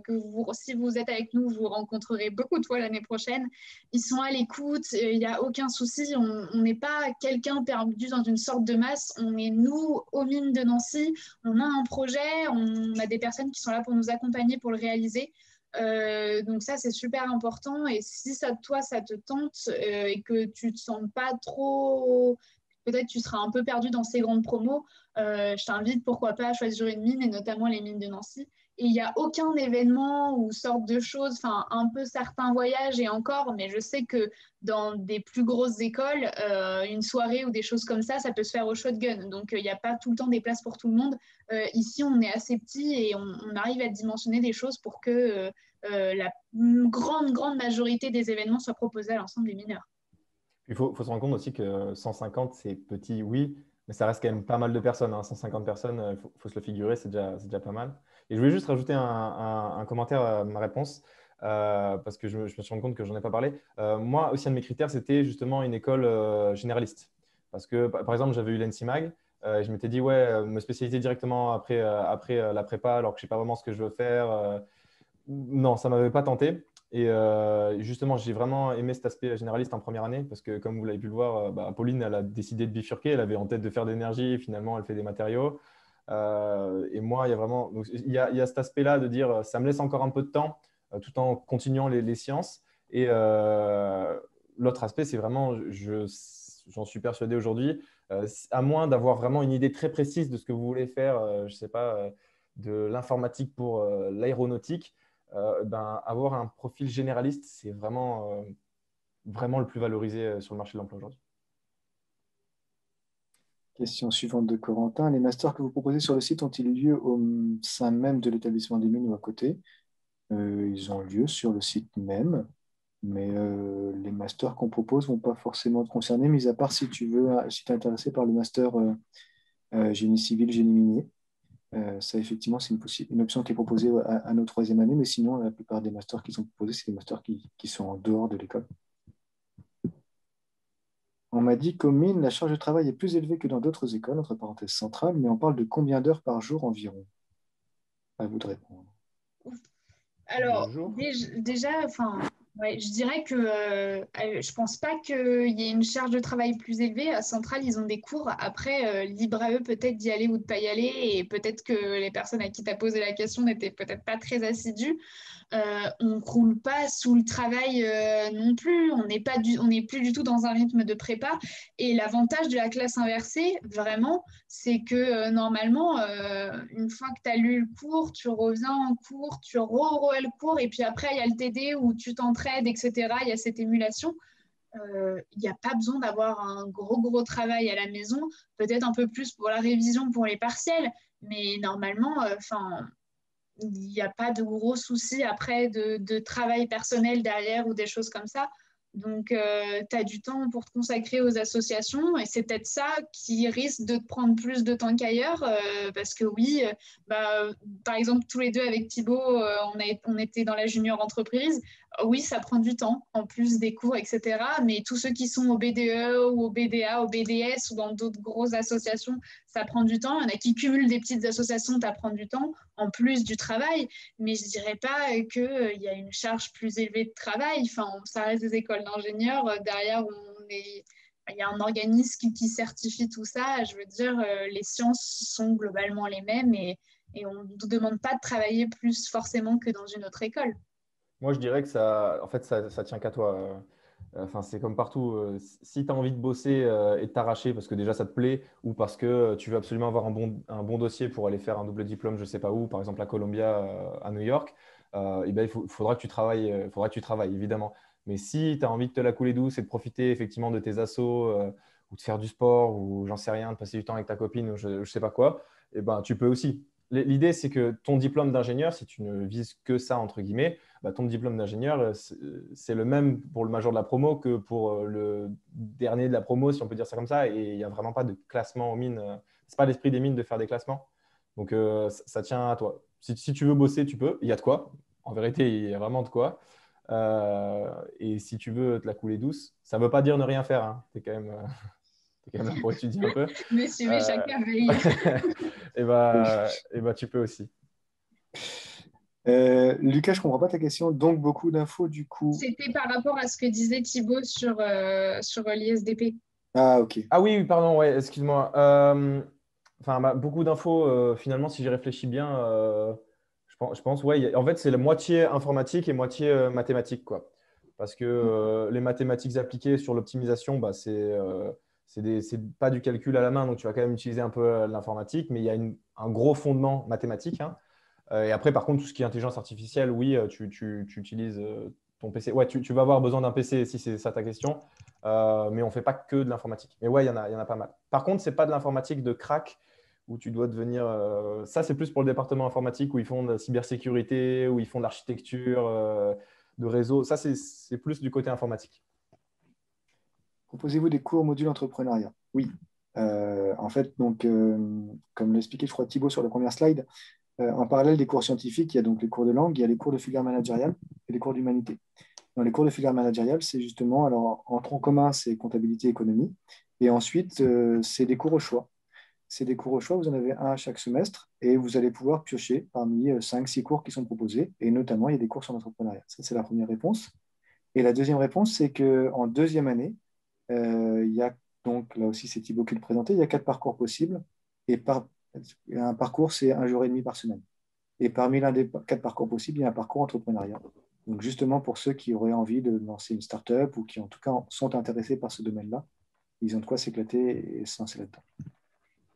si vous êtes avec nous, vous rencontrerez beaucoup de fois l'année prochaine. Ils sont à l'écoute, il n'y a aucun souci. On n'est pas quelqu'un perdu dans une sorte de masse. On est nous aux mines de Nancy. On a un projet, on a des personnes qui sont là pour nous accompagner pour le réaliser. Donc ça, c'est super important. Et si ça, toi, ça te tente et que tu ne te sens pas trop... Peut-être tu seras un peu perdu dans ces grandes promos. Je t'invite, pourquoi pas, à choisir une mine, et notamment les mines de Nancy. Et il n'y a aucun événement ou sorte de choses, enfin un peu certains voyages et encore, mais je sais que dans des plus grosses écoles, une soirée ou des choses comme ça peut se faire au shotgun. Donc il n'y a pas tout le temps des places pour tout le monde. Ici, on est assez petit et on arrive à dimensionner des choses pour que la grande majorité des événements soient proposés à l'ensemble des mineurs. Il faut se rendre compte aussi que 150, c'est petit, oui, mais ça reste quand même pas mal de personnes, hein. 150 personnes, faut se le figurer, c'est déjà pas mal. Et je voulais juste rajouter un commentaire à ma réponse. parce que je me suis rendu compte que je n'en ai pas parlé. Moi, aussi, un de mes critères, c'était justement une école généraliste. Parce que, par exemple, j'avais eu l'ENSIMAG. Et je m'étais dit, ouais, me spécialiser directement après la prépa, alors que je ne sais pas vraiment ce que je veux faire. Non, ça ne m'avait pas tenté. Et justement, j'ai vraiment aimé cet aspect généraliste en première année parce que, comme vous l'avez pu le voir, Pauline, elle a décidé de bifurquer. Elle avait en tête de faire de l'énergie et finalement, elle fait des matériaux. Et moi, il y a vraiment donc, il y a cet aspect-là de dire ça me laisse encore un peu de temps tout en continuant les sciences. Et l'autre aspect, c'est vraiment, j'en suis persuadé aujourd'hui, à moins d'avoir vraiment une idée très précise de ce que vous voulez faire, je ne sais pas, de l'informatique pour l'aéronautique, avoir un profil généraliste, c'est vraiment le plus valorisé sur le marché de l'emploi aujourd'hui. Question suivante de Corentin. Les masters que vous proposez sur le site ont-ils lieu au sein même de l'établissement des mines ou à côté? Ils ont lieu sur le site même, mais les masters qu'on propose ne vont pas forcément te concerner, mis à part si tu veux, si tu es intéressé par le master génie civil, génie minier. Ça, effectivement, c'est une option qui est proposée à nos troisième années, mais sinon, la plupart des masters qui sont proposés, c'est des masters qui sont en dehors de l'école. On m'a dit qu'aux mines, la charge de travail est plus élevée que dans d'autres écoles, entre parenthèses centrales, mais on parle de combien d'heures par jour environ? À vous de répondre. Alors, Le jour? déjà, enfin, ouais, je dirais que je pense pas qu'il y ait une charge de travail plus élevée. À Centrale, ils ont des cours. Après, libre à eux peut-être d'y aller ou de pas y aller. Et peut-être que les personnes à qui tu as posé la question n'étaient peut-être pas très assidues. On croule pas sous le travail non plus. On n'est plus du tout dans un rythme de prépa. Et l'avantage de la classe inversée, vraiment, c'est que normalement, une fois que tu as lu le cours, tu reviens en cours, tu re le cours, et puis après, il y a le TD où tu t'entraides, etc. Il y a cette émulation. Il n'y a pas besoin d'avoir un gros travail à la maison, peut-être un peu plus pour la révision, pour les partiels, mais normalement, il n'y a pas de gros soucis après de travail personnel derrière ou des choses comme ça. Donc, tu as du temps pour te consacrer aux associations et c'est peut-être ça qui risque de te prendre plus de temps qu'ailleurs parce que oui, par exemple, tous les deux avec Thibaut, on était dans la junior entreprise. Oui, ça prend du temps en plus des cours, etc. Mais tous ceux qui sont au BDE ou au BDA, au BDS ou dans d'autres grosses associations, ça prend du temps. Il y en a qui cumulent des petites associations, ça prend du temps en plus du travail, mais je ne dirais pas qu'il y a une charge plus élevée de travail. Enfin, ça reste des écoles d'ingénieurs. Derrière, il y a un organisme qui certifie tout ça. Je veux dire, les sciences sont globalement les mêmes et on ne nous demande pas de travailler plus forcément que dans une autre école. Moi, je dirais que ça, en fait, ça tient qu'à toi. Enfin, c'est comme partout. Si tu as envie de bosser et de t'arracher parce que déjà ça te plaît ou parce que tu veux absolument avoir un bon dossier pour aller faire un double diplôme, je ne sais pas où, par exemple à Columbia, à New York, eh ben, faudra que tu travailles, évidemment. Mais si tu as envie de te la couler douce et de profiter effectivement de tes assos ou de faire du sport ou j'en sais rien, de passer du temps avec ta copine ou je ne sais pas quoi, eh ben, tu peux aussi. L'idée, c'est que ton diplôme d'ingénieur, si tu ne vises que ça, entre guillemets, ton diplôme d'ingénieur, c'est le même pour le major de la promo que pour le dernier de la promo, si on peut dire ça comme ça. Et il n'y a vraiment pas de classement aux mines. Ce n'est pas l'esprit des mines de faire des classements. Donc, ça tient à toi. Si tu veux bosser, tu peux. Il y a de quoi. En vérité, il y a vraiment de quoi. Et si tu veux te la couler douce, ça ne veut pas dire ne rien faire. Hein. Tu es quand même, t'es quand même là pour étudier un peu. Monsieur Euh... chacun veille. et bah, tu peux aussi. Lucas, je ne comprends pas ta question. Donc, beaucoup d'infos, du coup. C'était par rapport à ce que disait Thibaut sur l'ISDP. Ah, ok. Ah oui, oui, pardon, ouais, excuse-moi. Enfin, beaucoup d'infos, finalement, si j'y réfléchis bien, je pense, ouais, en fait, c'est la moitié informatique et moitié mathématique, quoi. Parce que les mathématiques appliquées sur l'optimisation, c'est pas du calcul à la main, donc tu vas quand même utiliser un peu l'informatique, mais il y a un gros fondement mathématique, hein. Et après, par contre, tout ce qui est intelligence artificielle, oui, tu utilises ton PC. Ouais, tu vas avoir besoin d'un PC si c'est ça ta question. Mais on ne fait pas que de l'informatique. Mais ouais, il y en a pas mal. Par contre, ce n'est pas de l'informatique de crack où tu dois devenir. Ça, c'est plus pour le département informatique où ils font de la cybersécurité, où ils font de l'architecture de réseau. Ça, c'est plus du côté informatique. Proposez-vous des cours modules entrepreneuriat? Oui. En fait, donc, comme l'expliquait, je crois, Thibaut sur la première slide, En parallèle des cours scientifiques, il y a donc les cours de langue, il y a les cours de filière managériale et les cours d'humanité. Dans les cours de filière managériale, c'est justement, alors en tronc commun, c'est comptabilité, économie, et ensuite, c'est des cours au choix. C'est des cours au choix, vous en avez un à chaque semestre, et vous allez pouvoir piocher parmi 5-6 cours qui sont proposés, et notamment, il y a des cours sur l'entrepreneuriat. Ça, c'est la première réponse. Et la deuxième réponse, c'est qu'en deuxième année, il y a donc, là aussi, c'est Thibaut qui le présentait, il y a 4 parcours possibles, et un parcours, c'est 1 jour et demi par semaine. Et parmi l'un des 4 parcours possibles, il y a un parcours entrepreneuriat. Donc, justement, pour ceux qui auraient envie de lancer une start-up ou qui, en tout cas, sont intéressés par ce domaine-là, ils ont de quoi s'éclater et se lancer là-dedans.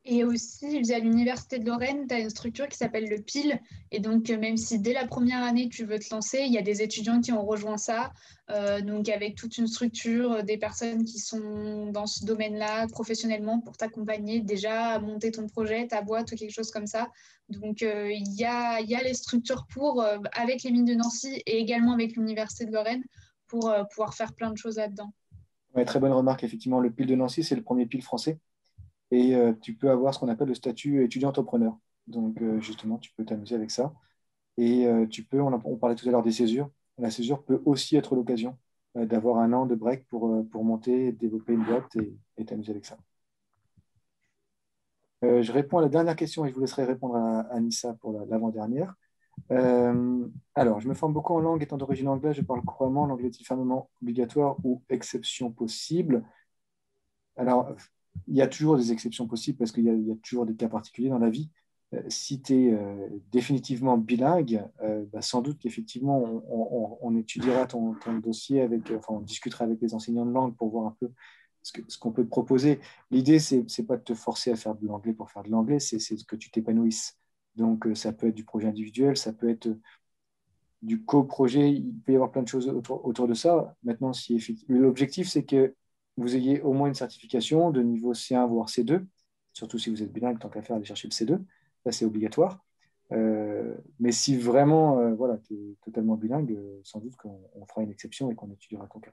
Et aussi, à l'Université de Lorraine, tu as une structure qui s'appelle le PIL. Et donc, même si dès la première année, tu veux te lancer, il y a des étudiants qui ont rejoint ça. Donc, avec toute une structure, des personnes qui sont dans ce domaine-là professionnellement pour t'accompagner déjà à monter ton projet, ta boîte ou quelque chose comme ça. Donc, il y a les structures avec les mines de Nancy et également avec l'Université de Lorraine, pour pouvoir faire plein de choses là-dedans. Ouais, très bonne remarque. Effectivement, le PIL de Nancy, c'est le premier PIL français. Et tu peux avoir ce qu'on appelle le statut étudiant-entrepreneur. Donc, justement, tu peux t'amuser avec ça. Et on parlait tout à l'heure des césures. La césure peut aussi être l'occasion d'avoir un an de break pour monter, développer une boîte et t'amuser avec ça. Je réponds à la dernière question et je vous laisserai répondre à Nissa pour l'avant-dernière. Alors, je me forme beaucoup en langue. Étant d'origine anglaise, je parle couramment. L'anglais est-il fermement obligatoire ou exception possible? Alors, il y a toujours des exceptions possibles parce qu'il y a toujours des cas particuliers dans la vie. Si tu es définitivement bilingue, sans doute qu'effectivement, on étudiera ton dossier enfin, on discutera avec les enseignants de langue pour voir un peu ce qu'on peut te proposer. L'idée, c'est pas de te forcer à faire de l'anglais pour faire de l'anglais, c'est que tu t'épanouisses. Donc, ça peut être du projet individuel, ça peut être du coprojet, il peut y avoir plein de choses autour de ça. Maintenant, l'objectif, c'est que vous ayez au moins une certification de niveau C1, voire C2, surtout si vous êtes bilingue, tant qu'à faire, aller chercher le C2. Ça, c'est obligatoire. Mais si vraiment voilà, tu es totalement bilingue, sans doute qu'on fera une exception et qu'on étudiera ton cas.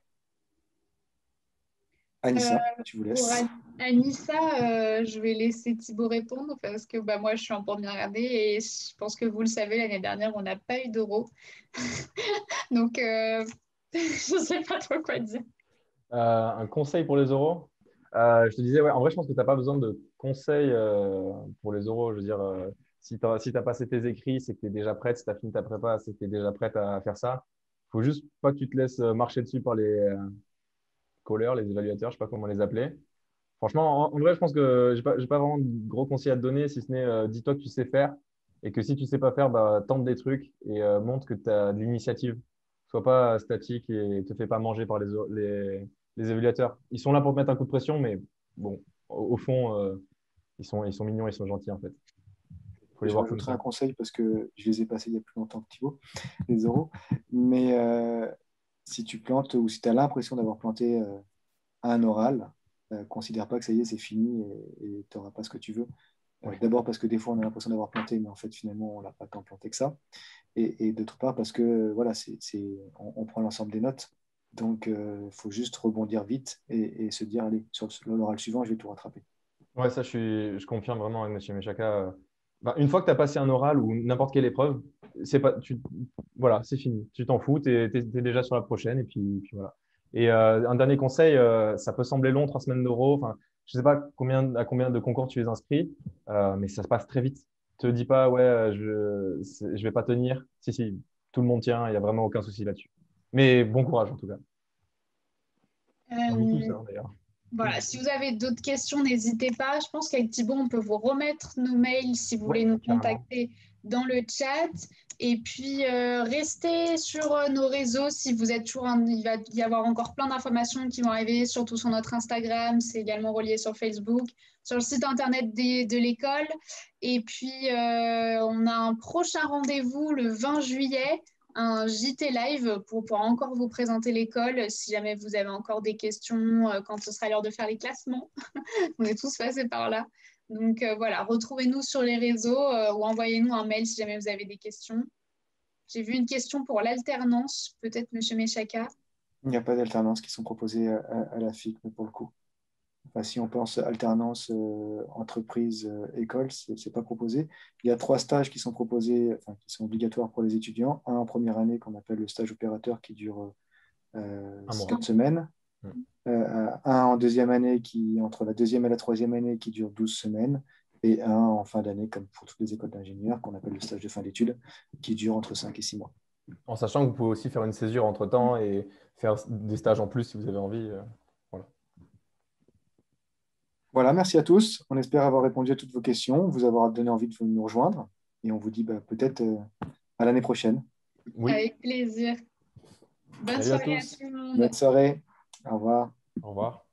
Anissa, je vous Pour laisse. Anissa, je vais laisser Thibaut répondre parce que moi, je suis en première année et je pense que vous le savez, l'année dernière, on n'a pas eu d'euros. Donc, je ne sais pas trop quoi dire. Un conseil pour les euros? Je te disais, ouais, en vrai, je pense que tu n'as pas besoin de conseils pour les euros. Je veux dire, si tu as passé tes écrits, c'est que tu es déjà prête. Si tu as fini ta prépa, c'est que tu es déjà prête à faire ça. Il faut juste pas que tu te laisses marcher dessus par les callers, les évaluateurs, je sais pas comment les appeler. Franchement, en vrai, je pense que j'ai pas vraiment de gros conseils à te donner, si ce n'est dis-toi que tu sais faire et que si tu sais pas faire, bah, tente des trucs et montre que tu as de l'initiative. Sois pas statique et te fais pas manger par les évaluateurs. Ils sont là pour te mettre un coup de pression, mais bon, au fond, ils sont mignons, ils sont gentils en fait. Faut les Je voir comme rajouterai un ça. conseil parce que je les ai passés il y a plus longtemps que Thibaut, les euros. Mais si tu plantes ou si tu as l'impression d'avoir planté un oral, considère pas que ça y est, c'est fini et tu n'auras pas ce que tu veux. Ouais. D'abord parce que des fois, on a l'impression d'avoir planté, mais en fait, finalement, on n'a pas tant planté que ça. Et d'autre part parce que voilà, on prend l'ensemble des notes. Donc, il faut juste rebondir vite et se dire, allez, sur l'oral suivant, je vais tout rattraper. Ouais, ça, je confirme vraiment avec M. Mechaka. Bah, une fois que tu as passé un oral ou n'importe quelle épreuve, c'est pas, voilà, c'est fini. Tu t'en fous, tu es, déjà sur la prochaine. Et puis voilà. Et un dernier conseil, ça peut sembler long, 3 semaines d'euros. Enfin, je ne sais pas à combien de concours tu es inscrit, mais ça se passe très vite. Te dis pas, ouais, je vais pas tenir. Si, si, tout le monde tient, il n'y a vraiment aucun souci là-dessus. Mais bon courage en tout cas. On est tous, Euh, hein, d'ailleurs. Voilà, si vous avez d'autres questions, n'hésitez pas. Je pense qu'avec Thibaut, on peut vous remettre nos mails si vous Ouais, voulez nous carrément. contacter dans le chat. Et puis, restez sur nos réseaux si vous êtes toujours. Il va y avoir encore plein d'informations qui vont arriver, surtout sur notre Instagram. C'est également relié sur Facebook, sur le site internet de l'école. Et puis, on a un prochain rendez-vous le 20 juillet, un JT live pour pouvoir encore vous présenter l'école si jamais vous avez encore des questions quand ce sera l'heure de faire les classements. On est tous passés par là. Donc voilà, retrouvez-nous sur les réseaux ou envoyez-nous un mail si jamais vous avez des questions. J'ai vu une question pour l'alternance, peut-être Monsieur Meshaka. Il n'y a pas d'alternance qui sont proposées à la FIC, mais pour le coup. Enfin, si on pense alternance entreprise-école, ce n'est pas proposé. Il y a 3 stages qui sont proposés, enfin, qui sont obligatoires pour les étudiants. Un en première année qu'on appelle le stage opérateur qui dure Un mois. 4 semaines. Un en deuxième année entre la deuxième et la troisième année qui dure 12 semaines. Et un en fin d'année, comme pour toutes les écoles d'ingénieurs, qu'on appelle le stage de fin d'études, qui dure entre 5 et 6 mois. En sachant que vous pouvez aussi faire une césure entre-temps et faire des stages en plus si vous avez envie. Voilà. Voilà, merci à tous. On espère avoir répondu à toutes vos questions, vous avoir donné envie de nous rejoindre. Et on vous dit peut-être à l'année prochaine. Oui. Avec plaisir. Bonne Salut à soirée à tous. tout le monde. Bonne soirée. Au revoir. Au revoir.